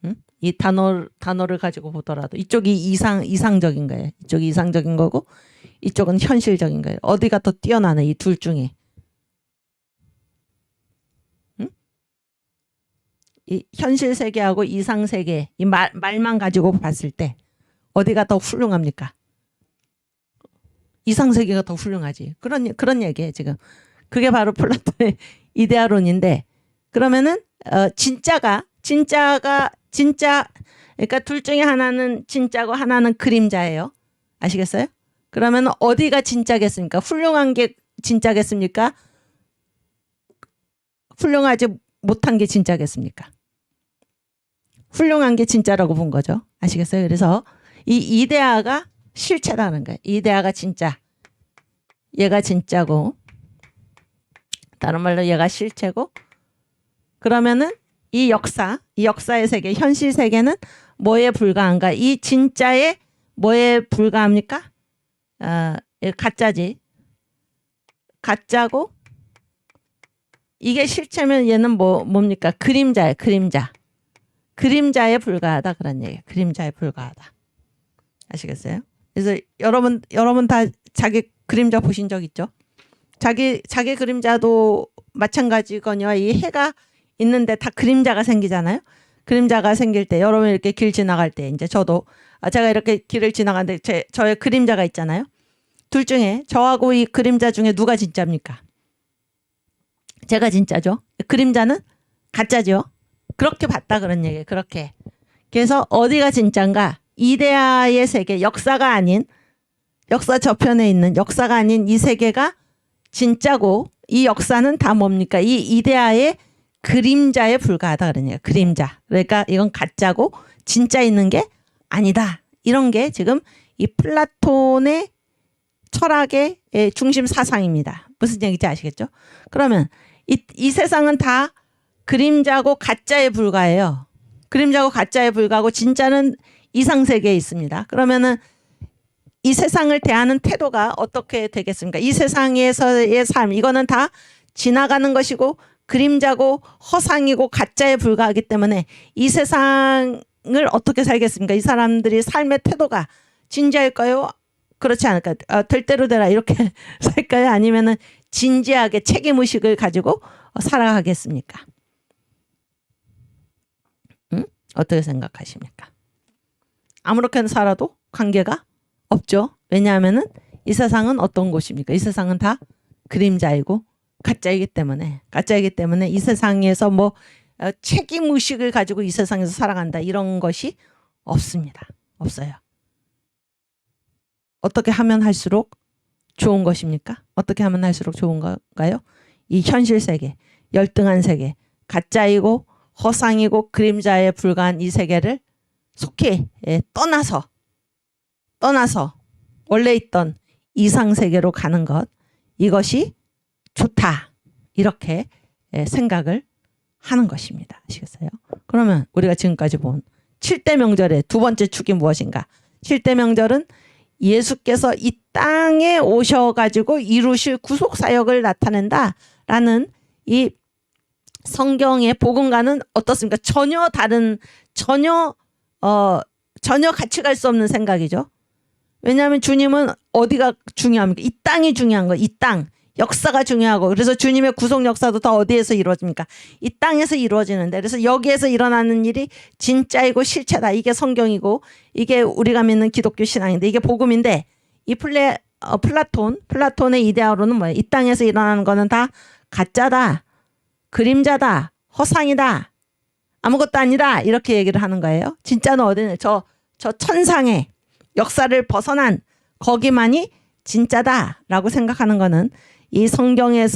[SPEAKER 1] 응? 이 단어를 가지고 보더라도 이쪽이 이상적인 거예요. 이쪽이 이상적인 거고 이쪽은 현실적인 거예요. 어디가 더 뛰어나네 이 둘 중에? 응? 이 현실 세계하고 이상 세계 이 말만 가지고 봤을 때 어디가 더 훌륭합니까? 이상세계가 더 훌륭하지. 그런 얘기예요, 지금. 그게 바로 플라톤의 이데아론인데, 그러면은 진짜 그러니까 둘 중에 하나는 진짜고 하나는 그림자예요. 아시겠어요? 그러면 어디가 진짜겠습니까? 훌륭한 게 진짜겠습니까? 훌륭하지 못한 게 진짜겠습니까? 훌륭한 게 진짜라고 본 거죠. 아시겠어요? 그래서 이 이데아가 실체라는 거예요. 이데아가 진짜. 얘가 진짜고, 다른 말로 얘가 실체고, 그러면은 이 역사의 세계, 현실 세계는 뭐에 불과한가? 이 진짜에 뭐에 불과합니까? 가짜지. 가짜고, 이게 실체면 얘는 뭡니까? 그림자예요, 그림자. 그림자에 불과하다, 그런 얘기예요. 그림자에 불과하다. 아시겠어요? 그래서 여러분 다 자기 그림자 보신 적 있죠? 자기 그림자도 마찬가지거니와 이 해가 있는데 다 그림자가 생기잖아요. 그림자가 생길 때 여러분 이렇게 길 지나갈 때 이제 저도 제가 이렇게 길을 지나가는데 저의 그림자가 있잖아요. 둘 중에 저하고 이 그림자 중에 누가 진짜입니까? 제가 진짜죠. 그림자는 가짜죠. 그렇게 봤다 그런 얘기예요. 그렇게. 그래서 어디가 진짜인가? 이데아의 세계, 역사가 아닌, 역사 저편에 있는 역사가 아닌 이 세계가 진짜고, 이 역사는 다 뭡니까? 이 이데아의 그림자에 불과하다 그러네요. 그림자. 그러니까 이건 가짜고 진짜 있는 게 아니다. 이런 게 지금 이 플라톤의 철학의 중심 사상입니다. 무슨 얘기인지 아시겠죠? 그러면 이 세상은 다 그림자고 가짜에 불과해요. 그림자고 가짜에 불과하고 진짜는 이상세계에 있습니다. 그러면은 이 세상을 대하는 태도가 어떻게 되겠습니까? 이 세상에서의 삶, 이거는 다 지나가는 것이고 그림자고 허상이고 가짜에 불과하기 때문에 이 세상을 어떻게 살겠습니까? 이 사람들이 삶의 태도가 진지할까요? 그렇지 않을까요? 될 대로 되라 이렇게 살까요? 아니면은 진지하게 책임의식을 가지고 살아가겠습니까? 응? 어떻게 생각하십니까? 아무렇게나 살아도 관계가 없죠. 왜냐하면은 이 세상은 어떤 곳입니까? 이 세상은 다 그림자이고 가짜이기 때문에 이 세상에서 뭐 책임의식을 가지고 이 세상에서 살아간다 이런 것이 없습니다. 없어요. 어떻게 하면 할수록 좋은 것입니까? 어떻게 하면 할수록 좋은 건가요? 이 현실 세계, 열등한 세계, 가짜이고 허상이고 그림자에 불과한 이 세계를 속히 떠나서 원래 있던 이상 세계로 가는 것, 이것이 좋다 이렇게 생각을 하는 것입니다. 아시겠어요? 그러면 우리가 지금까지 본 7대 명절의 두 번째 축이 무엇인가? 7대 명절은 예수께서 이 땅에 오셔가지고 이루실 구속사역을 나타낸다라는 이 성경의 복음과는 어떻습니까? 전혀 같이 갈 수 없는 생각이죠. 왜냐하면 주님은 어디가 중요합니까? 이 땅이 중요한 거예요. 이 땅. 역사가 중요하고, 그래서 주님의 구속 역사도 다 어디에서 이루어집니까? 이 땅에서 이루어지는데, 그래서 여기에서 일어나는 일이 진짜이고 실체다. 이게 성경이고 이게 우리가 믿는 기독교 신앙인데 이게 복음인데, 이 플라톤의 이데아로는 뭐예요? 이 땅에서 일어나는 거는 다 가짜다, 그림자다, 허상이다, 아무것도 아니다 이렇게 얘기를 하는 거예요. 진짜는 어디는 저 천상의 역사를 벗어난 거기만이 진짜다라고 생각하는 거는 이 성경이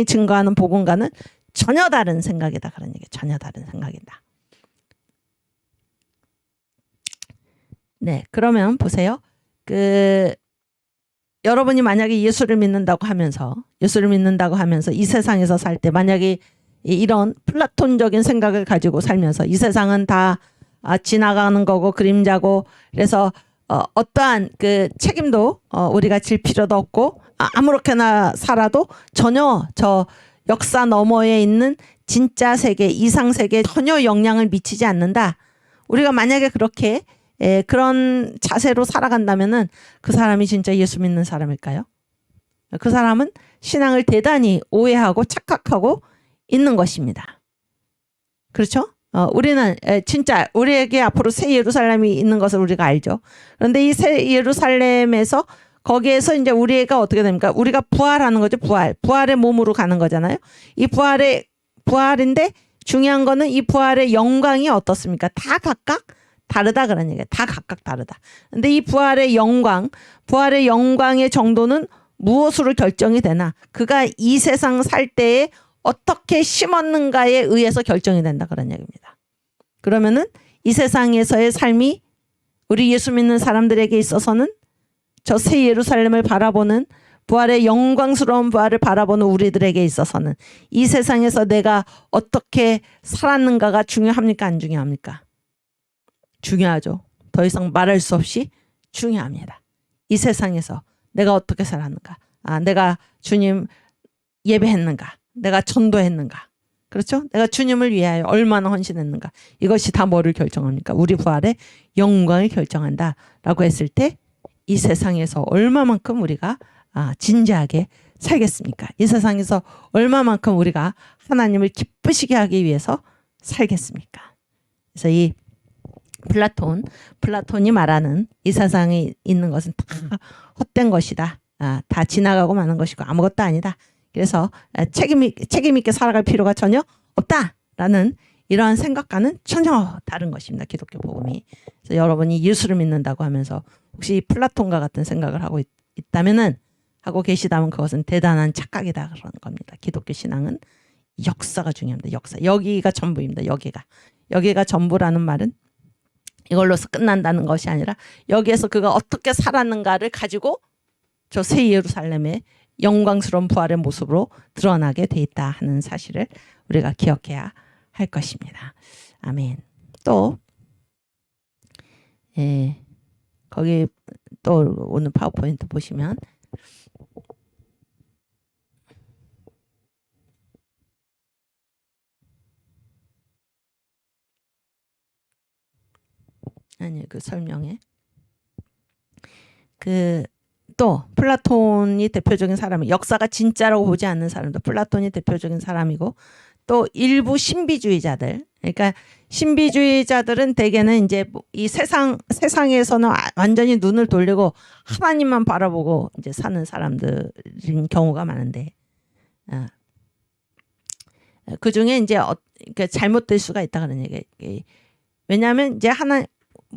[SPEAKER 1] 증거하는 복음과는 전혀 다른 생각이다. 그런 얘기, 전혀 다른 생각이다. 네, 그러면 보세요. 여러분이 만약에 예수를 믿는다고 하면서 이 세상에서 살 때 만약에 이런 플라톤적인 생각을 가지고 살면서 이 세상은 다 지나가는 거고 그림자고, 그래서 어떠한 그 책임도 우리가 질 필요도 없고 아무렇게나 살아도 전혀 저 역사 너머에 있는 진짜 세계, 이상 세계에 전혀 영향을 미치지 않는다. 우리가 만약에 그렇게 그런 자세로 살아간다면은 그 사람이 진짜 예수 믿는 사람일까요? 그 사람은 신앙을 대단히 오해하고 착각하고 있는 것입니다. 그렇죠? 우리는 진짜 우리에게 앞으로 새 예루살렘이 있는 것을 우리가 알죠. 그런데 이 새 예루살렘에서 거기에서 이제 우리가 어떻게 됩니까? 우리가 부활하는 거죠. 부활의 몸으로 가는 거잖아요. 이 부활인데 중요한 거는 이 부활의 영광이 어떻습니까? 다 각각 다르다 그런 얘기예요. 다 각각 다르다. 근데 이 부활의 영광의 정도는 무엇으로 결정이 되나? 그가 이 세상 살 때에 어떻게 심었는가에 의해서 결정이 된다 그런 얘기입니다. 그러면은 이 세상에서의 삶이 우리 예수 믿는 사람들에게 있어서는 저 새 예루살렘을 바라보는 부활의 영광스러운 부활을 바라보는 우리들에게 있어서는 이 세상에서 내가 어떻게 살았는가가 중요합니까? 안 중요합니까? 중요하죠. 더 이상 말할 수 없이 중요합니다. 이 세상에서 내가 어떻게 살았는가? 내가 주님 예배했는가? 내가 전도했는가? 그렇죠? 내가 주님을 위하여 얼마나 헌신했는가? 이것이 다 뭐를 결정합니까? 우리 부활의 영광을 결정한다라고 했을 때 이 세상에서 얼마만큼 우리가 진지하게 살겠습니까? 이 세상에서 얼마만큼 우리가 하나님을 기쁘시게 하기 위해서 살겠습니까? 그래서 이 플라톤이 말하는 이 세상에 있는 것은 다 헛된 것이다. 다 지나가고 마는 것이고 아무것도 아니다. 그래서 책임 있게 살아갈 필요가 전혀 없다라는 이러한 생각과는 전혀 다른 것입니다. 기독교 복음이. 그래서 여러분이 예수를 믿는다고 하면서 혹시 플라톤과 같은 생각을 하고 있다면은 하고 계시다면 그것은 대단한 착각이다 그런 겁니다. 기독교 신앙은 역사가 중요합니다. 역사. 여기가 전부입니다. 여기가 전부라는 말은 이걸로서 끝난다는 것이 아니라 여기에서 그가 어떻게 살았는가를 가지고 저 새 예루살렘의 영광스러운 부활의 모습으로 드러나게 돼 있다 하는 사실을 우리가 기억해야 할 것입니다. 아멘. 또 거기 또 오늘 파워포인트 보시면 그 설명에 또 플라톤이 대표적인 사람이 역사가 진짜라고 보지 않는 사람도 플라톤이 대표적인 사람이고 또 일부 신비주의자들 그러니까 신비주의자들은 대개는 이제 이 세상에서는 완전히 눈을 돌리고 하나님만 바라보고 이제 사는 사람들인 경우가 많은데 그 중에 이제 잘못될 수가 있다 그런 얘기. 왜냐하면 이제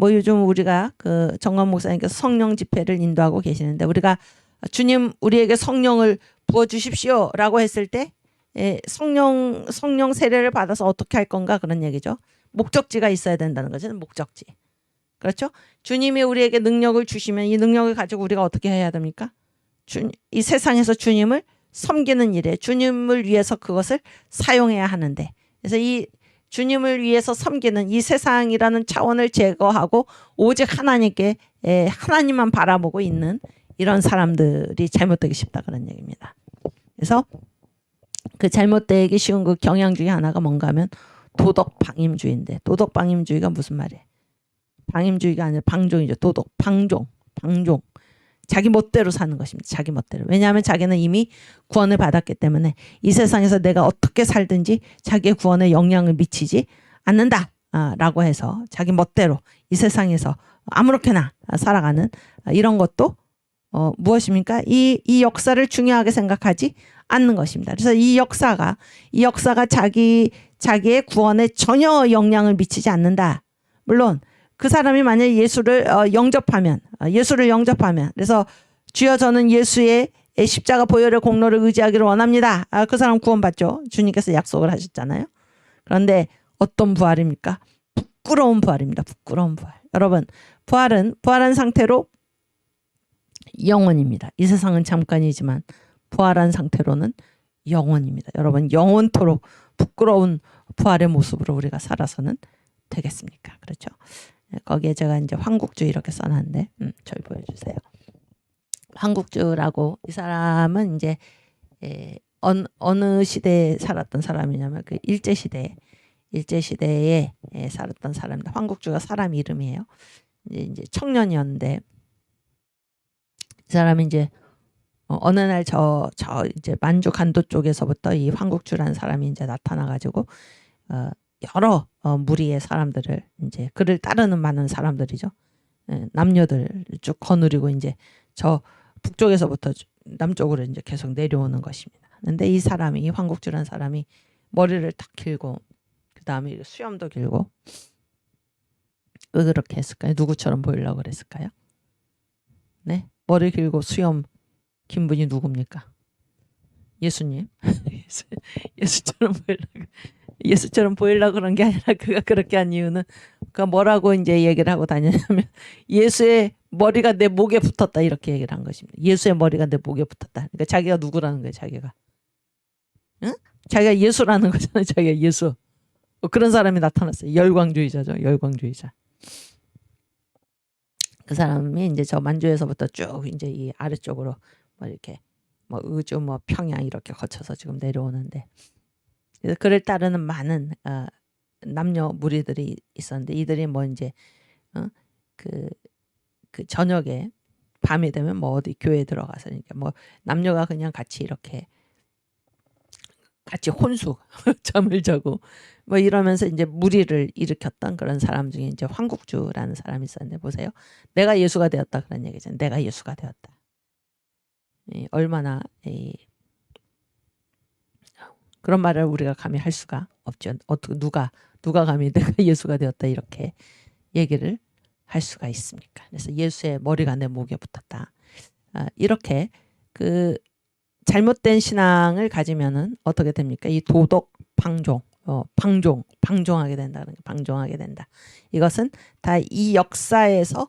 [SPEAKER 1] 요즘 우리가 그 정건 목사님께서 성령 집회를 인도하고 계시는데 우리가 주님 우리에게 성령을 부어 주십시오라고 했을 때 성령 세례를 받아서 어떻게 할 건가 그런 얘기죠. 목적지가 있어야 된다는 거죠. 목적지. 그렇죠? 주님이 우리에게 능력을 주시면 이 능력을 가지고 우리가 어떻게 해야 됩니까? 이 세상에서 주님을 섬기는 일에 주님을 위해서 그것을 사용해야 하는데 그래서 이 주님을 위해서 섬기는 이 세상이라는 차원을 제거하고 오직 하나님만 바라보고 있는 이런 사람들이 잘못되기 쉽다 그런 얘기입니다. 그래서 그 잘못되기 쉬운 그 경향 중에 하나가 뭔가 하면 도덕방임주의인데 도덕방임주의가 무슨 말이에요? 방임주의가 아니라 방종이죠. 방종. 자기 멋대로 사는 것입니다. 자기 멋대로. 왜냐하면 자기는 이미 구원을 받았기 때문에 이 세상에서 내가 어떻게 살든지 자기의 구원에 영향을 미치지 않는다 라고 해서 자기 멋대로 이 세상에서 아무렇게나 살아가는 이런 것도 무엇입니까? 이 역사를 중요하게 생각하지 않는 것입니다. 그래서 이 역사가 자기의 구원에 전혀 영향을 미치지 않는다. 물론 그 사람이 만약에 예수를 영접하면 그래서 주여 저는 예수의 십자가 보혈의 공로를 의지하기를 원합니다. 그 사람 구원받죠. 주님께서 약속을 하셨잖아요. 그런데 어떤 부활입니까? 부끄러운 부활입니다. 부끄러운 부활. 여러분 부활한 상태로 영원입니다. 이 세상은 잠깐이지만 부활한 상태로는 영원입니다. 여러분 영원토록 부끄러운 부활의 모습으로 우리가 살아서는 되겠습니까? 그렇죠? 거기에 제가 이제 황국주 이렇게 써놨는데 저희 보여주세요. 황국주라고 이 사람은 이제 어느 시대에 살았던 사람이냐면 그 일제시대에 살았던 사람입니다. 황국주가 사람 이름이에요. 이제 청년이었는데 이 사람이 이제 어느 날 이제 만주 간도 쪽에서부터 이 황국주라는 사람이 이제 나타나가지고 여러 무리의 사람들을 이제 그를 따르는 많은 사람들이죠. 남녀들 쭉 거느리고 이제 저 북쪽에서부터 남쪽으로 이제 계속 내려오는 것입니다. 근데 이 사람이, 이 황국주라는 사람이 머리를 딱 길고 그 다음에 수염도 길고, 왜 그렇게 했을까요? 누구처럼 보이려고 그랬을까요? 네, 머리 길고 수염 긴 분이 누굽니까? 예수님. 예수처럼 보이려고 그런 게 아니라, 그가 그렇게 한 이유는, 그가 뭐라고 이제 얘기를 하고 다녔냐면, 예수의 머리가 내 목에 붙었다, 이렇게 얘기를 한 것입니다. 예수의 머리가 내 목에 붙었다. 그러니까 자기가 누구라는 거예요, 자기가. 응? 자기가 예수라는 거잖아요, 자기가 예수. 그런 사람이 나타났어요. 열광주의자죠, 열광주의자. 그 사람이 이제 저 만주에서부터 쭉 이제 이 아래쪽으로 뭐 이렇게 뭐 의주, 뭐 평양 이렇게 거쳐서 지금 내려오는데, 그래서 그를 따르는 많은 남녀 무리들이 있었는데, 이들이 뭐 이제 그 저녁에 밤이 되면 뭐 어디 교회에 들어가서, 그러니까 뭐 남녀가 그냥 같이 이렇게 같이 혼수 잠을 자고 뭐 이러면서 이제 무리를 일으켰던 그런 사람 중에 이제 황국주라는 사람이 있었는데, 보세요. 내가 예수가 되었다, 그런 얘기잖아요. 내가 예수가 되었다. 얼마나 그런 말을 우리가 감히 할 수가 없죠. 어떻게 누가 감히 내가 예수가 되었다 이렇게 얘기를 할 수가 있습니까? 그래서 예수의 머리가 내 목에 붙었다. 이렇게 그 잘못된 신앙을 가지면은 어떻게 됩니까? 이 도덕 방종, 방종하게 된다는 거, 방종하게 된다. 이것은 다 이 역사에서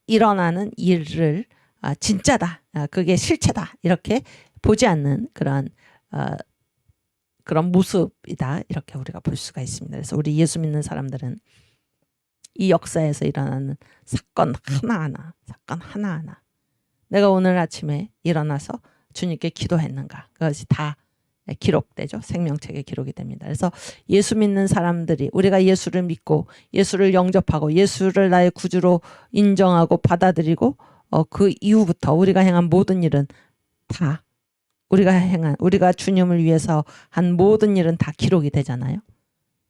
[SPEAKER 1] 일어나는 일을 진짜다, 그게 실체다, 이렇게 보지 않는 그런 모습이다, 이렇게 우리가 볼 수가 있습니다. 그래서 우리 예수 믿는 사람들은 이 역사에서 일어나는 사건 하나하나, 내가 오늘 아침에 일어나서 주님께 기도했는가, 그것이 다 기록되죠. 생명책에 기록이 됩니다. 그래서 예수 믿는 사람들이, 우리가 예수를 믿고 예수를 영접하고 예수를 나의 구주로 인정하고 받아들이고 그 이후부터 우리가 행한 모든 일은 다, 우리가 주님을 위해서 한 모든 일은 다 기록이 되잖아요.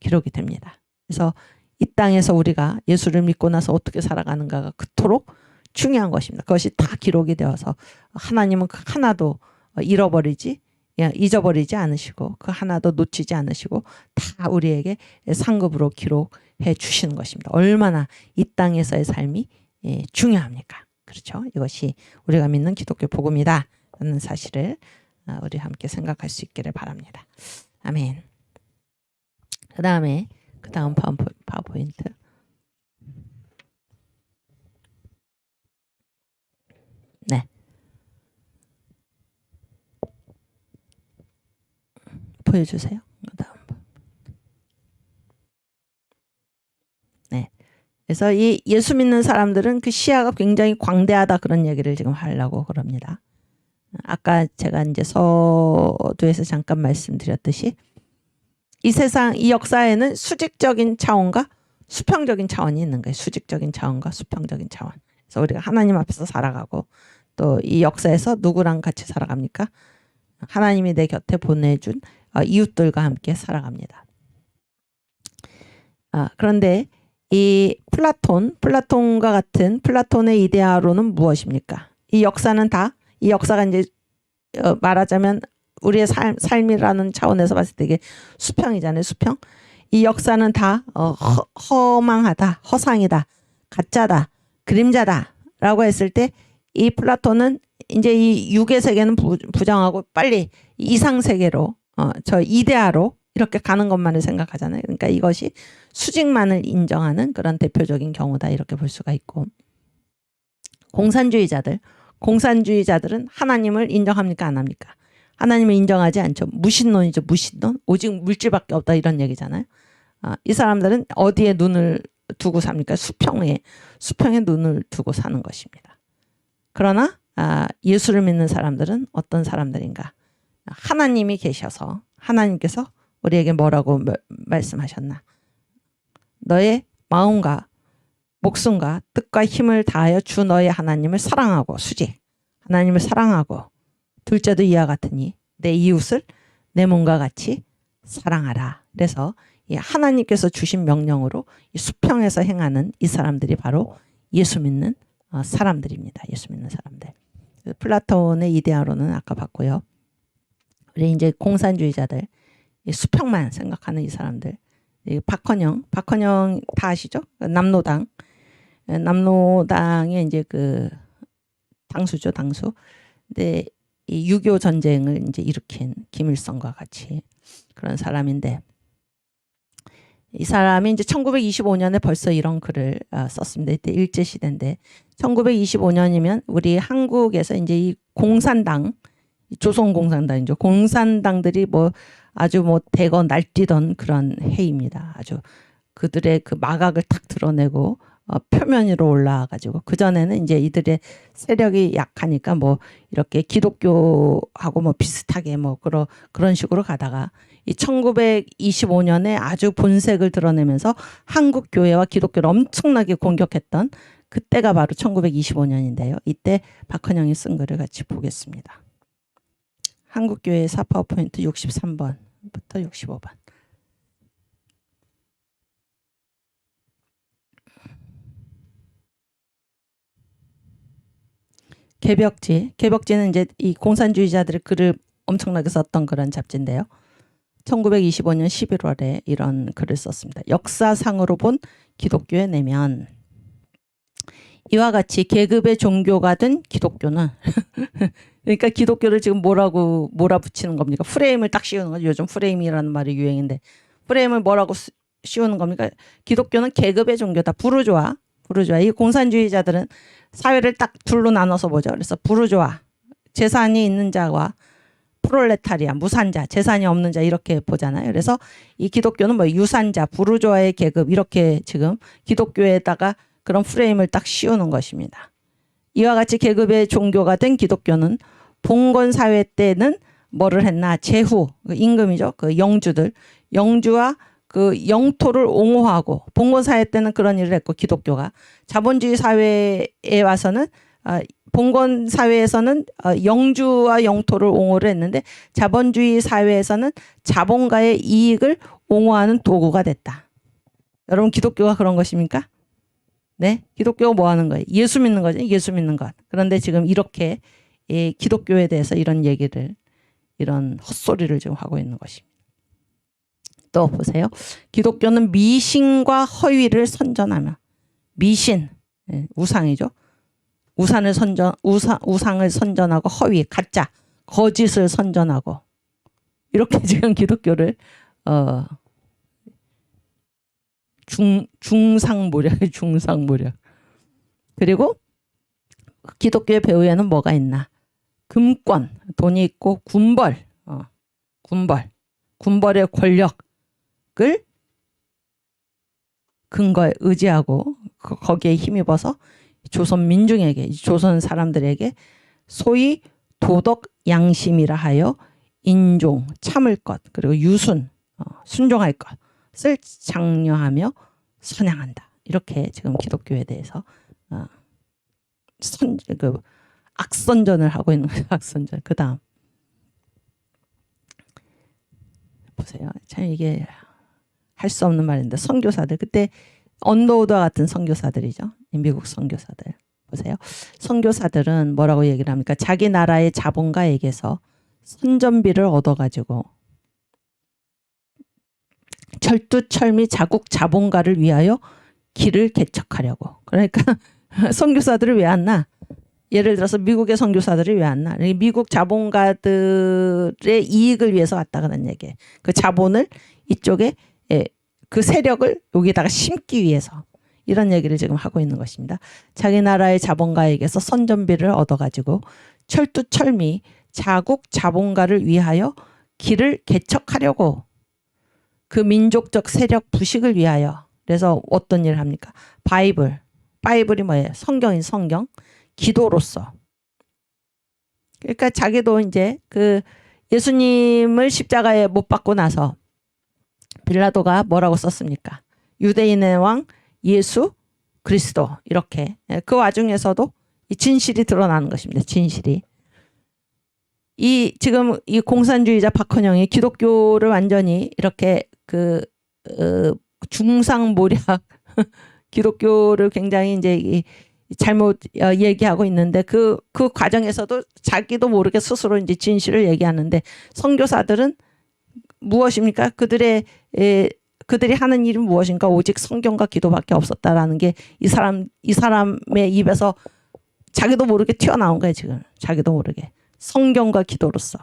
[SPEAKER 1] 기록이 됩니다. 그래서 이 땅에서 우리가 예수를 믿고 나서 어떻게 살아가는가가 그토록 중요한 것입니다. 그것이 다 기록이 되어서 하나님은 그 하나도 잊어버리지 않으시고, 그 하나도 놓치지 않으시고 다 우리에게 상급으로 기록해 주시는 것입니다. 얼마나 이 땅에서의 삶이 중요합니까? 그렇죠? 이것이 우리가 믿는 기독교 복음이다 라는 사실을 우리 함께 생각할 수 있기를 바랍니다. 아멘. 그 다음 파워포인트. 네. 보여주세요. 그다음. 네. 그래서 이 예수 믿는 사람들은 그 시야가 굉장히 광대하다, 그런 얘기를 지금 하려고 그럽니다. 아까 제가 이제 서두에서 잠깐 말씀드렸듯이, 이 세상, 이 역사에는 수직적인 차원과 수평적인 차원이 있는 거예요. 수직적인 차원과 수평적인 차원. 그래서 우리가 하나님 앞에서 살아가고, 또 이 역사에서 누구랑 같이 살아갑니까? 하나님이 내 곁에 보내준 이웃들과 함께 살아갑니다. 그런데 이 플라톤과 같은 플라톤의 이데아로는 무엇입니까? 이 역사가 이제 말하자면 우리의 삶이라는 차원에서 봤을 때 이게 수평이잖아요. 수평. 이 역사는 다 허망하다, 허상이다, 가짜다, 그림자다 라고 했을 때, 이 플라톤은 이제 이 육의 세계는 부정하고 빨리 이상 세계로, 저 이데아로 이렇게 가는 것만을 생각하잖아요. 그러니까 이것이 수직만을 인정하는 그런 대표적인 경우다, 이렇게 볼 수가 있고, 공산주의자들은 하나님을 인정합니까, 안 합니까? 하나님을 인정하지 않죠. 무신론이죠. 무신론. 오직 물질밖에 없다, 이런 얘기잖아요. 이 사람들은 어디에 눈을 두고 삽니까? 수평에 눈을 두고 사는 것입니다. 그러나 예수를 믿는 사람들은 어떤 사람들인가? 하나님이 계셔서, 하나님께서 우리에게 뭐라고 말씀하셨나? 너의 마음과 목숨과 뜻과 힘을 다하여 주 너의 하나님을 사랑하고, 하나님을 사랑하고, 둘째도 이와 같으니 내 이웃을 내 몸과 같이 사랑하라. 그래서 이 하나님께서 주신 명령으로 이 수평에서 행하는 이 사람들이 바로 예수 믿는 사람들입니다. 예수 믿는 사람들. 플라톤의 이데아로는 아까 봤고요. 우리 이제 공산주의자들, 수평만 생각하는 이 사람들, 박헌영 다 아시죠? 남로당의 이제 그 당수죠, 당수. 근데 이 6.25 전쟁을 이제 일으킨 김일성과 같이 그런 사람인데, 이 사람이 이제 1925년에 벌써 이런 글을 썼습니다. 이때 일제 시대인데 1925년이면 우리 한국에서 이제 이 공산당, 조선공산당이죠. 공산당들이 뭐 아주 뭐 대거 날뛰던 그런 해입니다. 아주 그들의 그 마각을 탁 드러내고 표면 위로 올라와가지고, 그전에는 이제 이들의 세력이 약하니까 뭐 이렇게 기독교하고 뭐 비슷하게 뭐 그런 식으로 가다가 이 1925년에 아주 본색을 드러내면서 한국 교회와 기독교를 엄청나게 공격했던 그때가 바로 1925년인데요. 이때 박헌영이 쓴 글을 같이 보겠습니다. 한국교회 사파워포인트 63번부터 65번. 개벽지는 이제 이 공산주의자들의 글을 엄청나게 썼던 그런 잡지인데요. 1925년 11월에 이런 글을 썼습니다. 역사상으로 본 기독교의 내면. 이와 같이 계급의 종교가 된 기독교는 그러니까 기독교를 지금 뭐라고 몰아붙이는 겁니까? 프레임을 딱 씌우는 거죠. 요즘 프레임이라는 말이 유행인데, 프레임을 뭐라고 씌우는 겁니까? 기독교는 계급의 종교다. 부르주아. 이 공산주의자들은 사회를 딱 둘로 나눠서 보죠. 그래서 부르주아, 재산이 있는 자와 프롤레타리아, 무산자, 재산이 없는 자, 이렇게 보잖아요. 그래서 이 기독교는 뭐 유산자, 부르주아의 계급, 이렇게 지금 기독교에다가 그런 프레임을 딱 씌우는 것입니다. 이와 같이 계급의 종교가 된 기독교는 봉건 사회 때는 뭐를 했나? 제후, 임금이죠. 그 영주와 그 영토를 옹호하고, 봉건 사회 때는 그런 일을 했고, 기독교가 자본주의 사회에 와서는 봉건 사회에서는 영주와 영토를 옹호를 했는데, 자본주의 사회에서는 자본가의 이익을 옹호하는 도구가 됐다. 여러분, 기독교가 그런 것입니까? 네, 기독교가 뭐 하는 거예요? 예수 믿는 거죠. 예수 믿는 것. 그런데 지금 이렇게 기독교에 대해서 이런 얘기를, 이런 헛소리를 지금 하고 있는 것입니다. 또 보세요. 기독교는 미신과 허위를 선전하며, 미신, 우상이죠. 우상을 선전하고, 허위, 가짜, 거짓을 선전하고, 이렇게 지금 기독교를 중상모략. 그리고 기독교의 배후에는 뭐가 있나? 금권, 돈이 있고, 군벌의 권력을 근거에 의지하고 거기에 힘입어서 조선 민중에게, 조선 사람들에게 소위 도덕 양심이라 하여 인종, 참을 것, 그리고 유순, 순종할 것을 장려하며 선양한다. 이렇게 지금 기독교에 대해서 악선전을 하고 있는 거예요. 악선전. 그 다음 보세요. 참 이게 할 수 없는 말인데, 선교사들, 그때 언더우드와 같은 선교사들이죠. 미국 선교사들. 보세요. 선교사들은 뭐라고 얘기를 합니까? 자기 나라의 자본가에게서 선전비를 얻어가지고 철두철미 자국 자본가를 위하여 길을 개척하려고. 그러니까 선교사들을 왜 안 나? 예를 들어서 미국의 선교사들이 왜 안 나? 미국 자본가들의 이익을 위해서 왔다는 얘기예요. 그 자본을 이쪽에, 그 세력을 여기다가 심기 위해서, 이런 얘기를 지금 하고 있는 것입니다. 자기 나라의 자본가에게서 선전비를 얻어가지고 철두철미 자국 자본가를 위하여 길을 개척하려고, 그 민족적 세력 부식을 위하여. 그래서 어떤 일을 합니까? 바이블이 뭐예요? 성경인 성경. 기도로서. 그러니까 자기도 이제 그 예수님을 십자가에 못 박고 나서 빌라도가 뭐라고 썼습니까? 유대인의 왕 예수 그리스도, 이렇게. 그 와중에서도 이 진실이 드러나는 것입니다. 진실이. 지금 이 공산주의자 박헌영이 기독교를 완전히 이렇게 중상모략 기독교를 굉장히 이제 잘못 얘기하고 있는데 그 과정에서도 자기도 모르게 스스로 이제 진실을 얘기하는데 선교사들은 무엇입니까? 그들이 하는 일은 무엇인가? 오직 성경과 기도밖에 없었다라는 게 이 사람의 입에서 자기도 모르게 튀어나온 거예요, 지금. 자기도 모르게. 성경과 기도로서.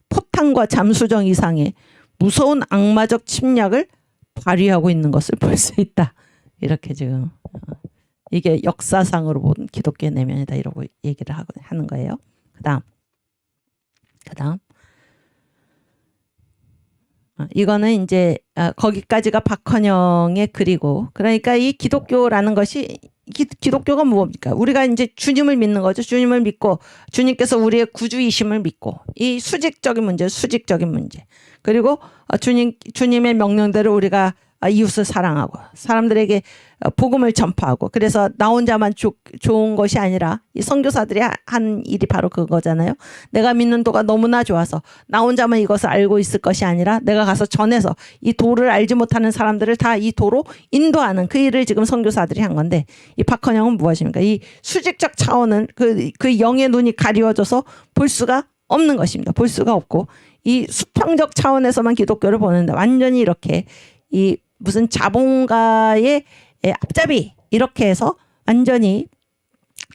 [SPEAKER 1] 포탄과 잠수정 이상의 무서운 악마적 침략을 발휘하고 있는 것을 볼 수 있다. 이렇게 지금 이게 역사상으로 본 기독교의 내면이다. 이러고 얘기를 하는 거예요. 그다음 이거는 이제 거기까지가 박헌영의 글이고, 그러니까 이 기독교라는 것이 기독교가 뭡니까? 우리가 이제 주님을 믿는 거죠. 주님을 믿고 주님께서 우리의 구주이심을 믿고 이 수직적인 문제. 그리고 주님의 명령대로 우리가 이웃을 사랑하고 사람들에게 복음을 전파하고, 그래서 나 혼자만 좋은 것이 아니라 이 선교사들이 한 일이 바로 그거잖아요. 내가 믿는 도가 너무나 좋아서 나 혼자만 이것을 알고 있을 것이 아니라 내가 가서 전해서 이 도를 알지 못하는 사람들을 다 이 도로 인도하는 그 일을 지금 선교사들이 한 건데, 이 박헌영은 무엇입니까? 이 수직적 차원은 그 영의 눈이 가리워져서 볼 수가 없는 것입니다. 볼 수가 없고, 이 수평적 차원에서만 기독교를 보는데 완전히 이렇게 이 무슨 자본가의 앞잡이 이렇게 해서 완전히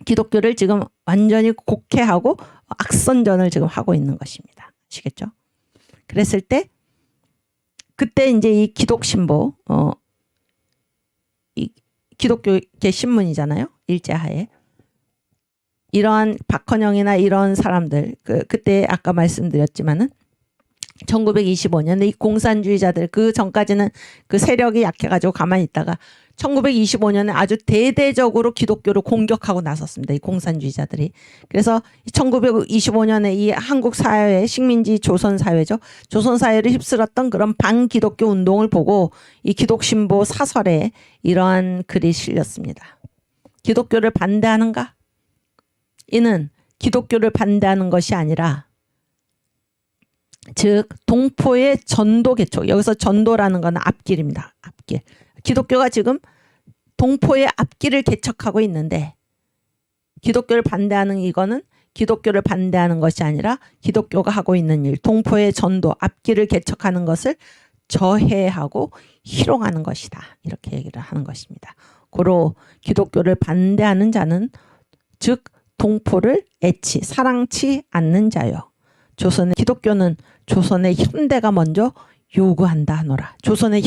[SPEAKER 1] 기독교를 지금 완전히 곡해하고 악선전을 지금 하고 있는 것입니다. 아시겠죠? 그랬을 때 그때 이제 이 기독신보 이 기독교계 신문이잖아요. 일제하에 이러한 박헌영이나 이런 사람들 그때 아까 말씀드렸지만은 1925년에 이 공산주의자들, 그 전까지는 그 세력이 약해가지고 가만히 있다가 1925년에 아주 대대적으로 기독교를 공격하고 나섰습니다. 이 공산주의자들이. 그래서 1925년에 이 한국 사회, 식민지 조선사회죠. 조선사회를 휩쓸었던 그런 반기독교 운동을 보고 이 기독신보 사설에 이러한 글이 실렸습니다. 기독교를 반대하는가? 이는 기독교를 반대하는 것이 아니라 즉 동포의 전도 개척, 여기서 전도라는 건 앞길입니다. 앞길. 기독교가 지금 동포의 앞길을 개척하고 있는데, 기독교를 반대하는 이거는 기독교를 반대하는 것이 아니라 기독교가 하고 있는 일, 동포의 전도, 앞길을 개척하는 것을 저해하고 희롱하는 것이다. 이렇게 얘기를 하는 것입니다. 고로 기독교를 반대하는 자는 즉 동포를 애치, 사랑치 않는 자요. 기독교는 조선의 현대가 먼저 요구한다 하노라. 조선의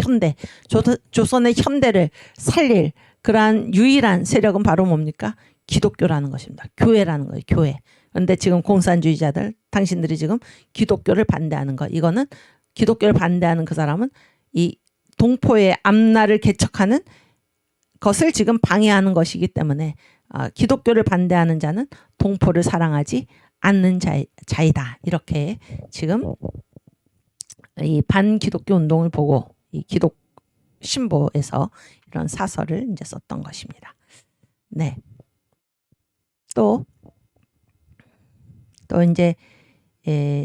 [SPEAKER 1] 현대를 살릴 그러한 유일한 세력은 바로 뭡니까? 기독교라는 것입니다. 교회라는 거예요. 교회. 그런데 지금 공산주의자들, 당신들이 지금 기독교를 반대하는 것, 이거는 기독교를 반대하는 그 사람은 이 동포의 앞날을 개척하는 것을 지금 방해하는 것이기 때문에 기독교를 반대하는 자는 동포를 사랑하지 않는 자이다. 이렇게 지금 이 반기독교 운동을 보고 이 기독 신보에서 이런 사설을 이제 썼던 것입니다. 네. 또 이제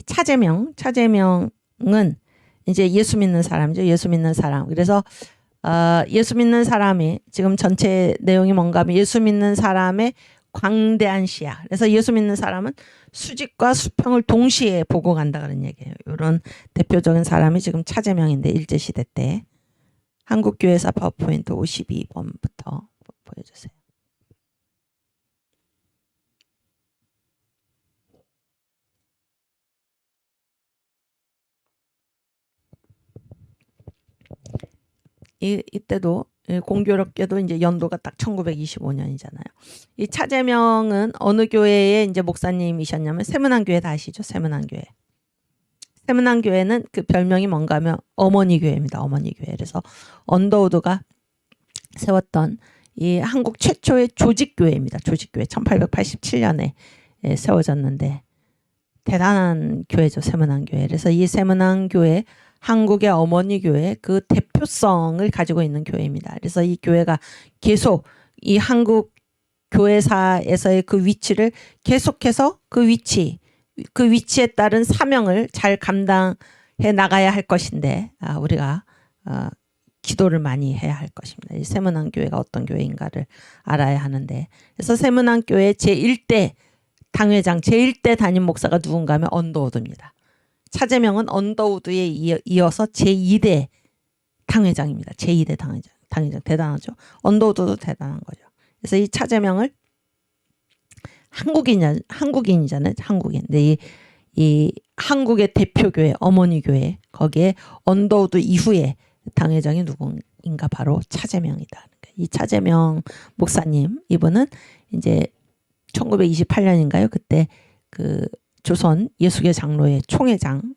[SPEAKER 1] 차재명은 이제 예수 믿는 사람이죠. 예수 믿는 사람. 그래서 예수 믿는 사람이 지금 전체 내용이 뭔가 하면 예수 믿는 사람의 광대한 시야. 그래서 예수 믿는 사람은 수직과 수평을 동시에 보고 간다 그런 얘기예요. 이런 대표적인 사람이 지금 차재명인데, 일제시대 때. 한국교회사 파워포인트 52번부터 보여주세요. 이때도 공교롭게도 이제 연도가 딱 1925년이잖아요. 이 차재명은 어느 교회의 이제 목사님이셨냐면 세문안교회 다 아시죠? 세문안교회. 세문안교회는 그 별명이 뭔가 하면 어머니 교회입니다. 어머니 교회. 그래서 언더우드가 세웠던 이 한국 최초의 조직교회입니다. 조직교회. 1887년에 세워졌는데 대단한 교회죠. 세문안교회. 그래서 이 세문안교회 한국의 어머니 교회 그 대표성을 가지고 있는 교회입니다. 그래서 이 교회가 계속 이 한국 교회사에서의 그 위치를 계속해서 그 위치에 따른 사명을 잘 감당해 나가야 할 것인데, 우리가 기도를 많이 해야 할 것입니다. 이 세문안교회가 어떤 교회인가를 알아야 하는데, 그래서 세문안교회 제1대 당회장, 제1대 담임 목사가 누군가 하면 언더우드입니다. 차재명은 언더우드에 이어서 제2대 당회장입니다. 제2대 당회장. 대단하죠. 언더우드도 대단한 거죠. 그래서 이 차재명을 한국인이잖아요. 한국인. 근데 이 한국의 대표교회, 어머니 교회, 거기에 언더우드 이후에 당회장이 누구인가, 바로 차재명이다. 이 차재명 목사님, 이분은 이제 1928년인가요? 그때 그 조선 예수계 장로회 총회장을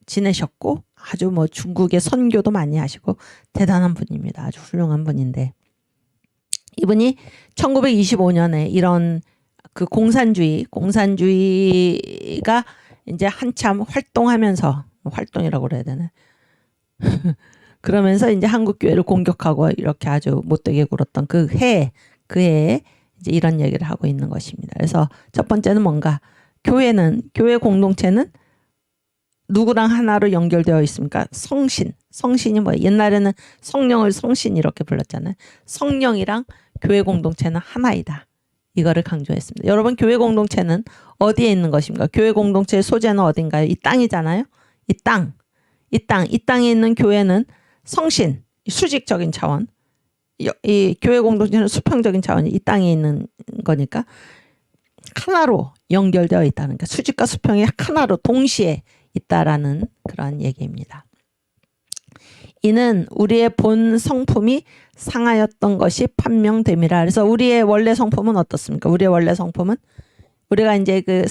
[SPEAKER 1] 지내셨고, 아주 뭐 중국의 선교도 많이 하시고 대단한 분입니다. 아주 훌륭한 분인데, 이분이 1925년에 이런 그 공산주의가 이제 한참 활동이라고 그래야 되나? 그러면서 이제 한국 교회를 공격하고 이렇게 아주 못되게 굴었던 그 해에 이제 이런 얘기를 하고 있는 것입니다. 그래서 첫 번째는 뭔가, 교회 공동체는 누구랑 하나로 연결되어 있습니까? 성신이 뭐예요? 옛날에는 성령을 성신 이렇게 불렀잖아요. 성령이랑 교회 공동체는 하나이다. 이거를 강조했습니다. 여러분, 교회 공동체는 어디에 있는 것입니까? 교회 공동체의 소재는 어딘가요? 이 땅이잖아요. 이 땅에 있는 교회는 성신, 수직적인 차원, 이 교회 공동체는 수평적인 차원이 이 땅에 있는 거니까 하나로 연결되어 있다는 게, 수직과 수평이 하나로 동시에 있다라는 그런 얘기입니다. 이는 우리의 본 성품이 상하였던 것이 판명됨이라. 그래서 우리의 원래 성품은 어떻습니까? 우리의 원래 성품은, 우리가 이제 그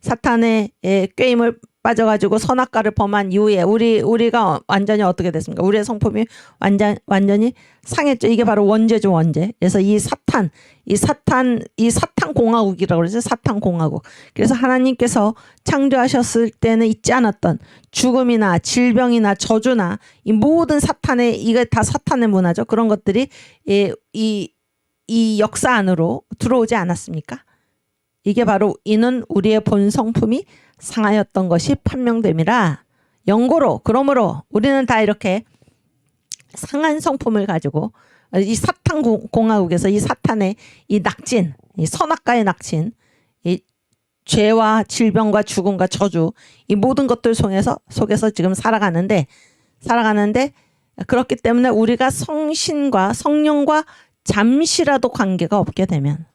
[SPEAKER 1] 사탄의 꾀임을 빠져가지고 선악과를 범한 이후에 우리가 완전히 어떻게 됐습니까? 우리의 성품이 완전히 상했죠. 이게 바로 원죄죠, 원죄. 그래서 이 사탄 공화국이라고 그러죠. 사탄 공화국. 그래서 하나님께서 창조하셨을 때는 있지 않았던 죽음이나 질병이나 저주나 이 모든 이게 다 사탄의 문화죠. 그런 것들이 이 역사 안으로 들어오지 않았습니까? 이게 바로, 이는 우리의 본 성품이 상하였던 것이 판명됨이라. 영고로, 그러므로 우리는 다 이렇게 상한 성품을 가지고 이 사탄 공화국에서 이 사탄의 이 낙진, 이 선악과의 낙진, 이 죄와 질병과 죽음과 저주, 이 모든 것들 속에서 지금 살아가는데, 그렇기 때문에 우리가 성령과 잠시라도 관계가 없게 되면,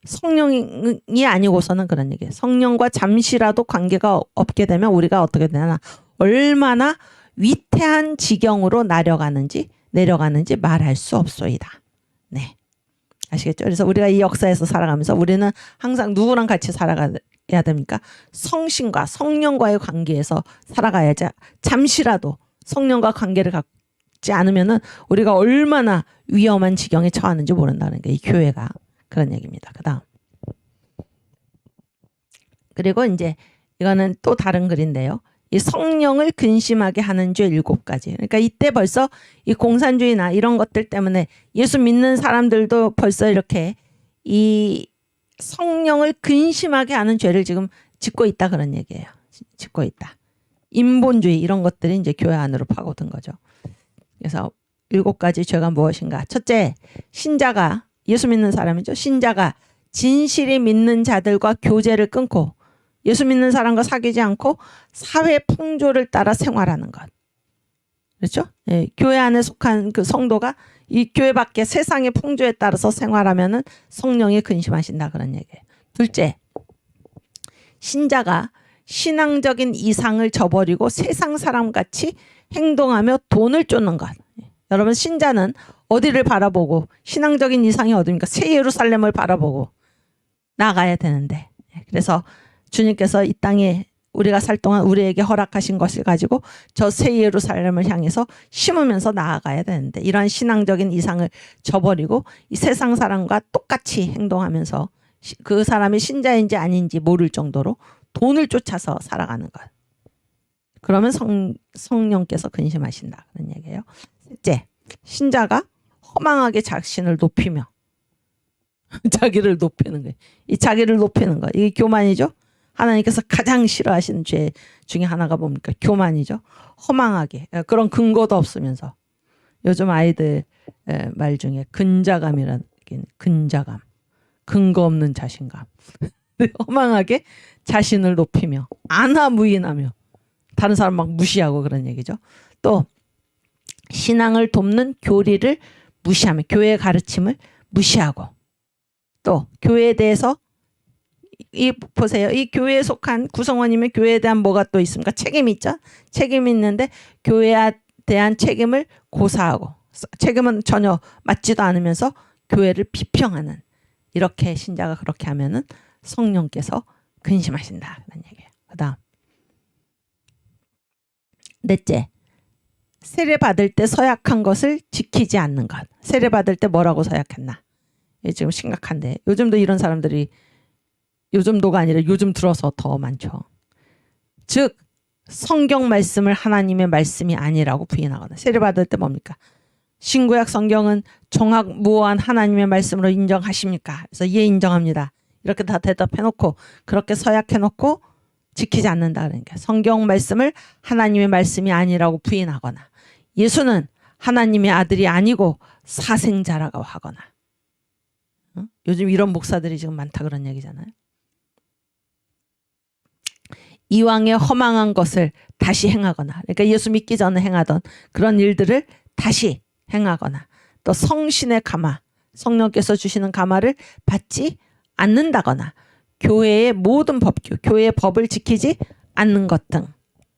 [SPEAKER 1] 성령이 아니고서는 그런 얘기예요. 성령과 잠시라도 관계가 없게 되면 우리가 어떻게 되나, 얼마나 위태한 지경으로 내려가는지 말할 수 없소이다. 네, 아시겠죠? 그래서 우리가 이 역사에서 살아가면서 우리는 항상 누구랑 같이 살아가야 됩니까? 성신과 성령과의 관계에서 살아가야지, 잠시라도 성령과 관계를 갖지 않으면은 우리가 얼마나 위험한 지경에 처하는지 모른다는 게 이 교회가 그런 얘기입니다. 그다음, 그리고 이제 이거는 또 다른 글인데요. 이 성령을 근심하게 하는 죄 7가지. 그러니까 이때 벌써 이 공산주의나 이런 것들 때문에 예수 믿는 사람들도 벌써 이렇게 이 성령을 근심하게 하는 죄를 지금 짓고 있다, 그런 얘기예요. 짓고 있다. 인본주의 이런 것들이 이제 교회 안으로 파고든 거죠. 그래서 7가지 죄가 무엇인가? 첫째, 신자가, 예수 믿는 사람이죠. 신자가 진실이 믿는 자들과 교제를 끊고 예수 믿는 사람과 사귀지 않고 사회 풍조를 따라 생활하는 것. 그렇죠? 예, 교회 안에 속한 그 성도가 이 교회 밖에 세상의 풍조에 따라서 생활하면은 성령이 근심하신다, 그런 얘기예요. 둘째, 신자가 신앙적인 이상을 저버리고 세상 사람같이 행동하며 돈을 쫓는 것. 여러분, 신자는 어디를 바라보고, 신앙적인 이상이 어디입니까? 새 예루살렘을 바라보고 나가야 되는데, 그래서 주님께서 이 땅에 우리가 살 동안 우리에게 허락하신 것을 가지고 저 새 예루살렘을 향해서 심으면서 나아가야 되는데, 이러한 신앙적인 이상을 저버리고 이 세상 사람과 똑같이 행동하면서 그 사람이 신자인지 아닌지 모를 정도로 돈을 쫓아서 살아가는 것. 그러면 성령께서 근심하신다, 그런 얘기예요. 셋째, 신자가 허망하게 자신을 높이며 자기를 높이는 거예요. 이 자기를 높이는 거, 이게 교만이죠. 하나님께서 가장 싫어하시는 죄 중에 하나가 뭡니까? 교만이죠. 허망하게 그런 근거도 없으면서 요즘 아이들 말 중에 근자감이라는 게 근자감, 근거 없는 자신감. 허망하게 자신을 높이며 안하무인하며 다른 사람 막 무시하고 그런 얘기죠. 또 신앙을 돕는 교리를 무시하며 교회의 가르침을 무시하고 또 교회에 대해서 보세요. 이 교회에 속한 구성원이면 교회에 대한 뭐가 또 있습니까? 책임이 있죠. 책임이 있는데 교회에 대한 책임을 고사하고 책임은 전혀 맞지도 않으면서 교회를 비평하는 이렇게 신자가 그렇게 하면은 성령께서 근심하신다. 그런 얘기예요. 그 다음 넷째, 세례 받을 때 서약한 것을 지키지 않는 것. 세례 받을 때 뭐라고 서약했나? 이게 지금 심각한데 요즘도 이런 사람들이 요즘도가 아니라 요즘 들어서 더 많죠. 즉 성경 말씀을 하나님의 말씀이 아니라고 부인하거나 세례 받을 때 뭡니까? 신구약 성경은 종합무한 하나님의 말씀으로 인정하십니까? 그래서 예 인정합니다. 이렇게 다 대답해놓고 그렇게 서약해놓고 지키지 않는다. 그러니까 성경 말씀을 하나님의 말씀이 아니라고 부인하거나 예수는 하나님의 아들이 아니고 사생자라고 하거나 요즘 이런 목사들이 지금 많다 그런 얘기잖아요. 이왕의 허망한 것을 다시 행하거나 그러니까 예수 믿기 전에 행하던 그런 일들을 다시 행하거나 또 성신의 감화 성령께서 주시는 감화를 받지 않는다거나 교회의 모든 법규 교회의 법을 지키지 않는 것 등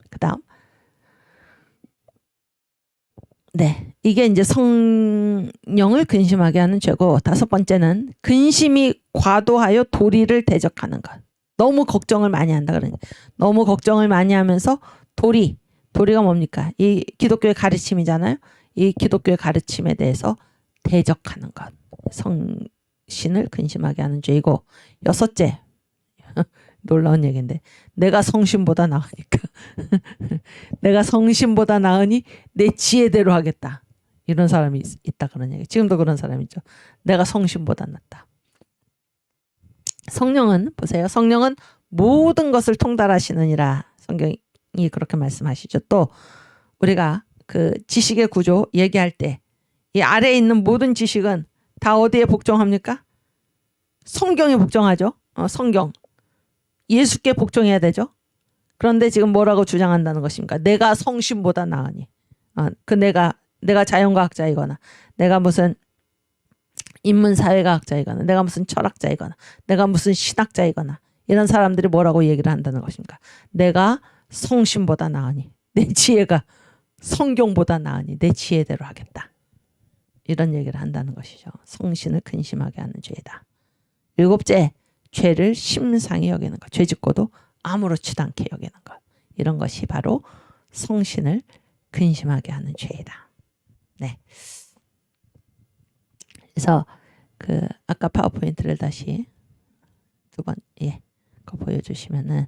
[SPEAKER 1] 그 다음 네 이게 이제 성령을 근심하게 하는 죄고 다섯 번째는 근심이 과도하여 도리를 대적하는 것 너무 걱정을 많이 한다 그러니까 너무 걱정을 많이 하면서 도리가 뭡니까? 이 기독교의 가르침이잖아요. 이 기독교의 가르침에 대해서 대적하는 것. 성신을 근심하게 하는 죄이고 여섯째 놀라운 얘기인데 내가 성신보다 나으니까 내가 성신보다 나으니 내 지혜대로 하겠다. 이런 사람이 있다 그런 얘기. 지금도 그런 사람 있죠. 내가 성신보다 낫다. 성령은 보세요. 성령은 모든 것을 통달하시느니라 성경이 그렇게 말씀하시죠. 또 우리가 그 지식의 구조 얘기할 때 이 아래에 있는 모든 지식은 다 어디에 복종합니까? 성경에 복종하죠. 성경. 예수께 복종해야 되죠. 그런데 지금 뭐라고 주장한다는 것입니까? 내가 성신보다 나으니. 내가 자연과학자이거나 내가 무슨 인문사회과학자이거나 내가 무슨 철학자이거나 내가 무슨 신학자이거나 이런 사람들이 뭐라고 얘기를 한다는 것입니까? 내가 성신보다 나으니 내 지혜가 성경보다 나으니 내 지혜대로 하겠다. 이런 얘기를 한다는 것이죠. 성신을 근심하게 하는 죄이다. 일곱째, 죄를 심상히 여기는 것. 죄 짓고도 아무렇지도 않게 여기는 것. 이런 것이 바로 성신을 근심하게 하는 죄이다. 네. 그래서 그 아까 파워포인트를 다시 두 번 그거 보여주시면은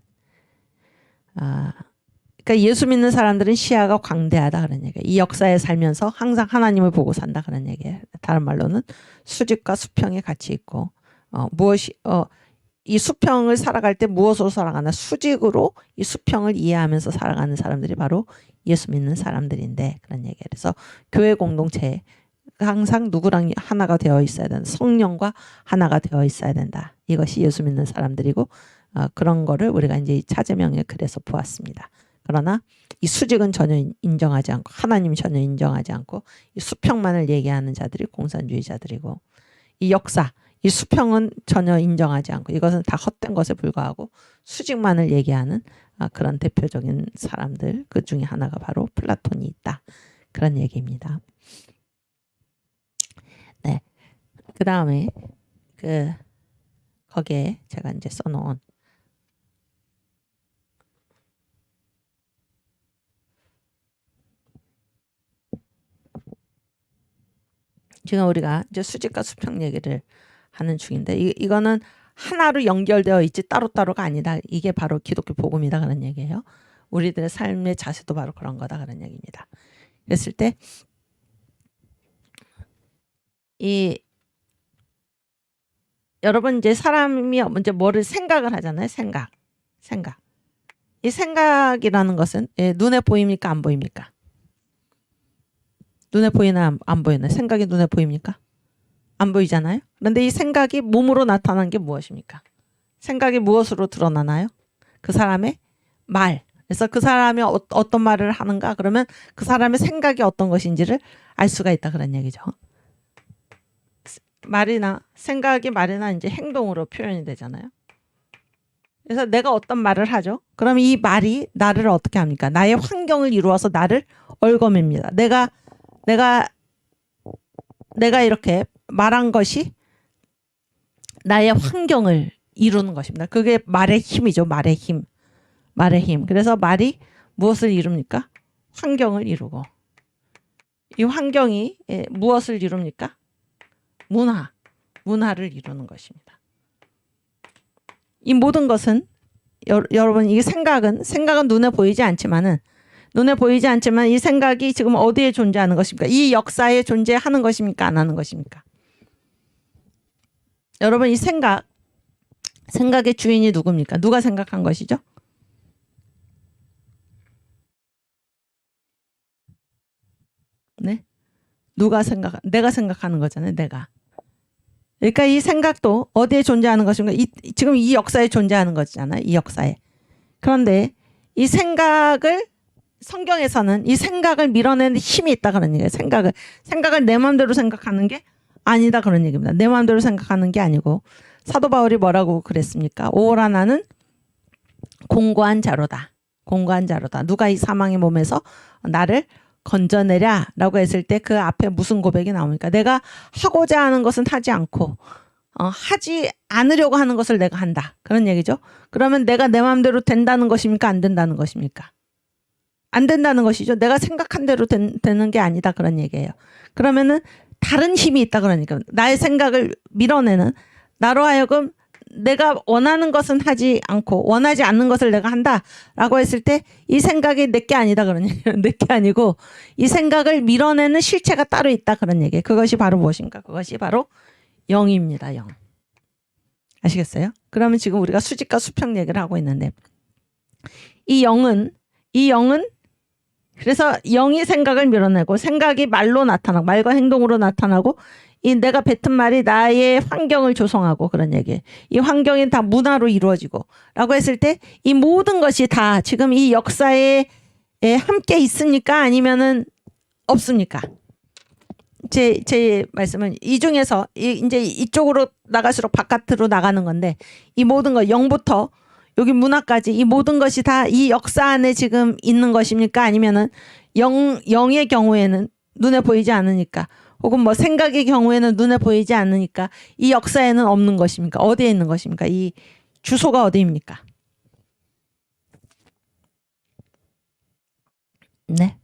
[SPEAKER 1] 그러니까 예수 믿는 사람들은 시야가 광대하다 그런 얘기예요. 이 역사에 살면서 항상 하나님을 보고 산다 그런 얘기예요. 다른 말로는 수직과 수평이 같이 있고 이 수평을 살아갈 때 무엇으로 살아가나 수직으로 이 수평을 이해하면서 살아가는 사람들이 바로 예수 믿는 사람들인데 그런 얘기예요. 그래서 교회 공동체에 항상 누구랑 하나가 되어 있어야 된다. 성령과 하나가 되어 있어야 된다. 이것이 예수 믿는 사람들이고 그런 거를 우리가 이제 차제명의 글에서 보았습니다. 그러나 이 수직은 전혀 인정하지 않고 하나님 전혀 인정하지 않고 이 수평만을 얘기하는 자들이 공산주의자들이고 이 역사 이 수평은 전혀 인정하지 않고 이것은 다 헛된 것에 불과하고 수직만을 얘기하는 그런 대표적인 사람들 그 중에 하나가 바로 플라톤이 있다. 그런 얘기입니다. 네. 그 다음에 거기에 제가 이제 써놓은 지금 우리가 이제 수직과 수평 얘기를 하는 중인데 이거는 하나로 연결되어 있지 따로따로가 아니다. 이게 바로 기독교 복음이다 그런 얘기예요. 우리들의 삶의 자세도 바로 그런 거다 그런 얘기입니다. 그랬을 때 여러분 이제 사람이 이제 뭐를 생각을 하잖아요. 생각. 생각. 이 생각이라는 것은 눈에 보입니까? 안 보입니까? 눈에 보이나 안 보이나? 생각이 눈에 보입니까? 안 보이잖아요. 그런데 이 생각이 몸으로 나타난 게 무엇입니까? 생각이 무엇으로 드러나나요? 그 사람의 말. 그래서 그 사람이 어떤 말을 하는가? 그러면 그 사람의 생각이 어떤 것인지를 알 수가 있다 그런 얘기죠. 말이나 생각이 말이나 이제 행동으로 표현이 되잖아요. 그래서 내가 어떤 말을 하죠. 그럼 이 말이 나를 어떻게 합니까? 나의 환경을 이루어서 나를 얽어맵니다. 내가 이렇게 말한 것이 나의 환경을 이루는 것입니다. 그게 말의 힘이죠. 말의 힘. 말의 힘. 그래서 말이 무엇을 이룹니까? 환경을 이루고. 이 환경이 무엇을 이룹니까? 문화를 이루는 것입니다. 이 모든 것은 여러분 이 생각은 눈에 보이지 않지만 이 생각이 지금 어디에 존재하는 것입니까? 이 역사에 존재하는 것입니까? 안 하는 것입니까? 여러분 이 생각의 주인이 누굽니까? 누가 생각한 것이죠? 네? 내가 생각하는 거잖아요. 내가. 그러니까 이 생각도 어디에 존재하는 것인가? 지금 이 역사에 존재하는 거잖아요. 이 역사에. 그런데 이 생각을 성경에서는 이 생각을 밀어내는 힘이 있다 그런 얘기예요. 생각을 내 마음대로 생각하는 게 아니다 그런 얘기입니다. 내 마음대로 생각하는 게 아니고 사도 바울이 뭐라고 그랬습니까? 오호라 나는 공고한 자로다. 공고한 자로다. 누가 이 사망의 몸에서 나를 건져내랴 라고 했을 때 그 앞에 무슨 고백이 나옵니까? 내가 하고자 하는 것은 하지 않고 하지 않으려고 하는 것을 내가 한다. 그런 얘기죠. 그러면 내가 내 마음대로 된다는 것입니까? 안 된다는 것입니까? 안 된다는 것이죠. 내가 생각한 대로 되는 게 아니다. 그런 얘기예요. 그러면은 다른 힘이 있다. 그러니까 나의 생각을 밀어내는 나로 하여금 내가 원하는 것은 하지 않고 원하지 않는 것을 내가 한다라고 했을 때 이 생각이 내게 아니다 그런 얘기예요. 내게 아니고 이 생각을 밀어내는 실체가 따로 있다 그런 얘기예요. 그것이 바로 무엇인가? 그것이 바로 영입니다. 영. 아시겠어요? 그러면 지금 우리가 수직과 수평 얘기를 하고 있는데 이 영은 그래서 영이 생각을 밀어내고 생각이 말로 나타나고 말과 행동으로 나타나고 이 내가 뱉은 말이 나의 환경을 조성하고 그런 얘기예요. 이 환경이 다 문화로 이루어지고 라고 했을 때 이 모든 것이 다 지금 이 역사에 함께 있습니까? 아니면은 없습니까? 제 말씀은 이 중에서 이제 이쪽으로 나갈수록 바깥으로 나가는 건데 이 모든 것 영부터 여기 문화까지 이 모든 것이 다 이 역사 안에 지금 있는 것입니까? 아니면은 영의 경우에는 눈에 보이지 않으니까 혹은 뭐 생각의 경우에는 눈에 보이지 않으니까 이 역사에는 없는 것입니까? 어디에 있는 것입니까? 이 주소가 어디입니까? 네,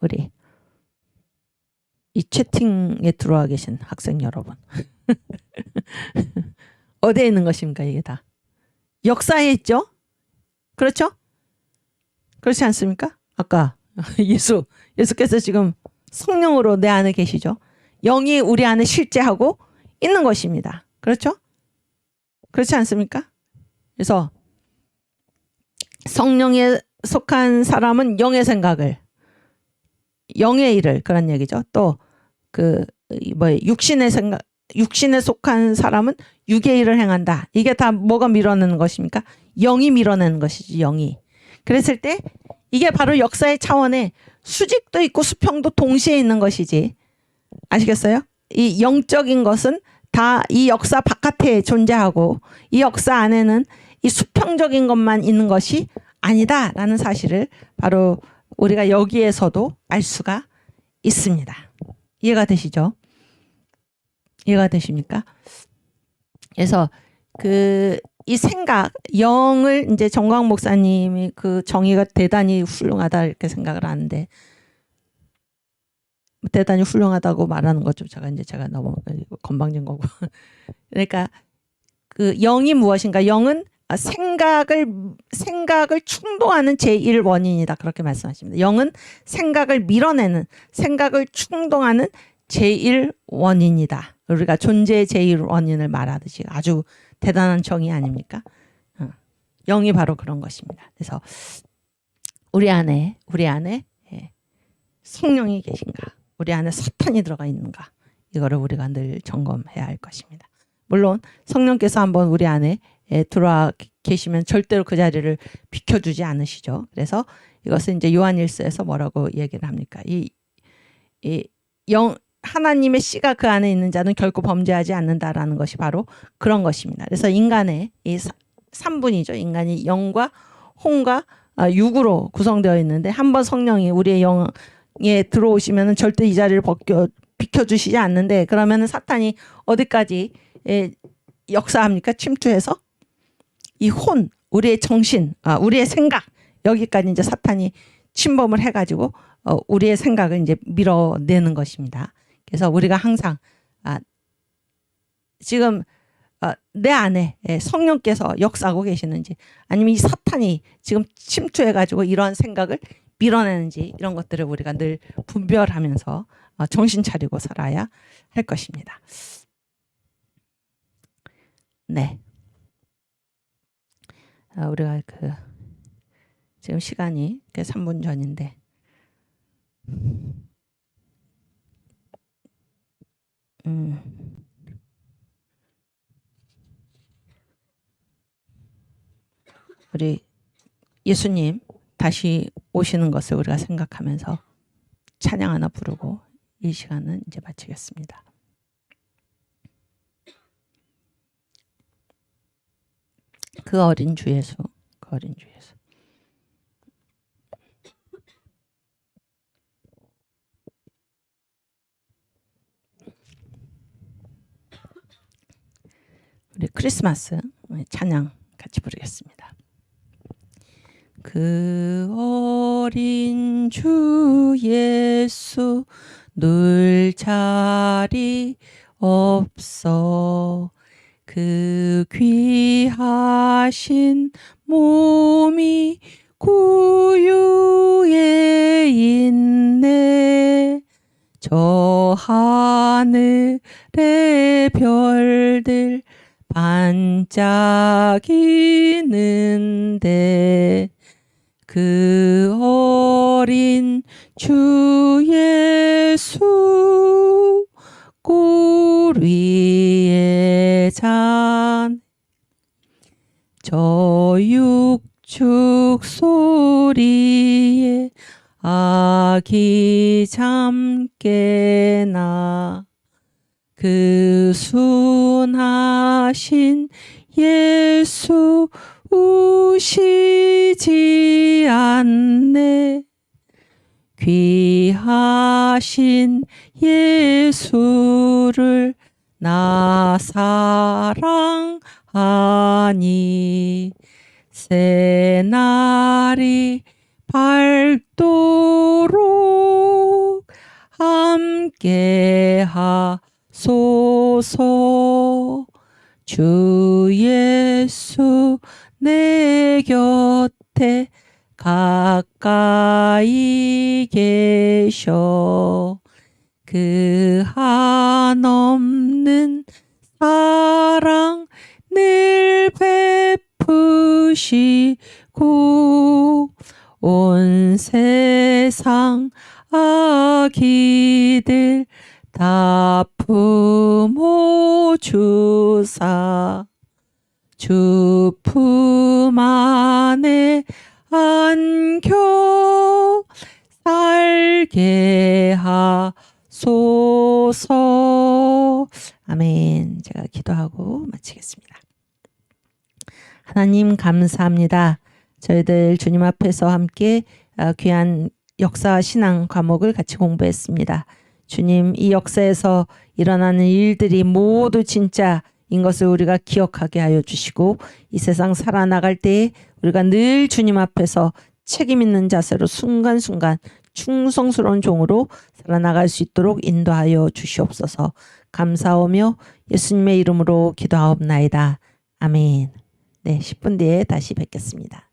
[SPEAKER 1] 우리 이 채팅에 들어와 계신 학생 여러분 어디에 있는 것입니까? 이게 다 역사에 있죠? 그렇죠? 그렇지 않습니까? 아까 예수께서 지금 성령으로 내 안에 계시죠? 영이 우리 안에 실제하고 있는 것입니다. 그렇죠? 그렇지 않습니까? 그래서 성령에 속한 사람은 영의 생각을 영의 일을 그런 얘기죠. 또 육신에 속한 사람은 육의 일을 행한다. 이게 다 뭐가 밀어내는 것입니까? 영이 밀어내는 것이지. 영이. 그랬을 때 이게 바로 역사의 차원에 수직도 있고 수평도 동시에 있는 것이지. 아시겠어요? 이 영적인 것은 다 이 역사 바깥에 존재하고 이 역사 안에는 이 수평적인 것만 있는 것이 아니다라는 사실을 바로 우리가 여기에서도 알 수가 있습니다. 이해가 되시죠? 이해가 되십니까? 그래서 이 생각, 영을 이제 정광 목사님이 그 정의가 대단히 훌륭하다 이렇게 생각을 하는데 대단히 훌륭하다고 말하는 것 좀 제가 너무 건방진 거고. 그러니까 그 영이 무엇인가? 영은 생각을 충동하는 제1원인이다. 그렇게 말씀하십니다. 영은 생각을 밀어내는, 생각을 충동하는 제1원인이다. 우리가 존재의 제1원인을 말하듯이 아주 대단한 정의 아닙니까? 영이 바로 그런 것입니다. 그래서 우리 안에 성령이 계신가, 우리 안에 사탄이 들어가 있는가, 이거를 우리가 늘 점검해야 할 것입니다. 물론 성령께서 한번 우리 안에 들어와 계시면 절대로 그 자리를 비켜주지 않으시죠. 그래서 이것은 이제 요한일서에서 뭐라고 얘기를 합니까? 하나님의 씨가 그 안에 있는 자는 결코 범죄하지 않는다라는 것이 바로 그런 것입니다. 그래서 인간의 이 3분이죠. 인간이 영과 혼과 육으로 구성되어 있는데 한번 성령이 우리의 영에 들어오시면 절대 이 자리를 비켜주시지 않는데, 그러면 사탄이 어디까지 역사합니까? 침투해서 이 혼, 우리의 정신, 우리의 생각, 여기까지 이제 사탄이 침범을 해가지고 우리의 생각을 이제 밀어내는 것입니다. 그래서 우리가 항상 지금 내 안에 성령께서 역사하고 계시는지, 아니면 이 사탄이 지금 침투해가지고 이러한 생각을 밀어내는지, 이런 것들을 우리가 늘 분별하면서 정신 차리고 살아야 할 것입니다. 네. 우리가 지금 시간이 3분 전인데 우리 예수님 다시 오시는 것을 우리가 생각하면서 찬양 하나 부르고 이 시간은 이제 마치겠습니다. 그 어린 주 예수, 그 어린 주 예수. 우리 크리스마스 찬양 같이 부르겠습니다. 그 어린 주 예수 놀 자리 없어, 그 귀하신 몸이 구유에 있네. 저 하늘의 별들 반짝이는데, 그 어린 주 예수 꼴 위에 잔, 저 육축 소리에 아기 잠 깨나, 그 순하신 예수 우시지 않네. 귀하신 예수를 나 사랑하니, 새날이 밝도록 함께 하소서. 주 예수 내 곁에 가까이 계셔, 그 한없는 사랑 늘 베푸시고, 온 세상 아기들 다 품어 주사, 주 품 안에 안겨 살게 하소서. 아멘. 제가 기도하고 마치겠습니다. 하나님 감사합니다. 저희들 주님 앞에서 함께 귀한 역사 신앙 과목을 같이 공부했습니다. 주님, 이 역사에서 일어나는 일들이 모두 진짜인 것을 우리가 기억하게 하여 주시고, 이 세상 살아나갈 때에 우리가 늘 주님 앞에서 책임 있는 자세로 순간순간 충성스러운 종으로 살아나갈 수 있도록 인도하여 주시옵소서. 감사하며 예수님의 이름으로 기도하옵나이다. 아멘. 네, 10분 뒤에 다시 뵙겠습니다.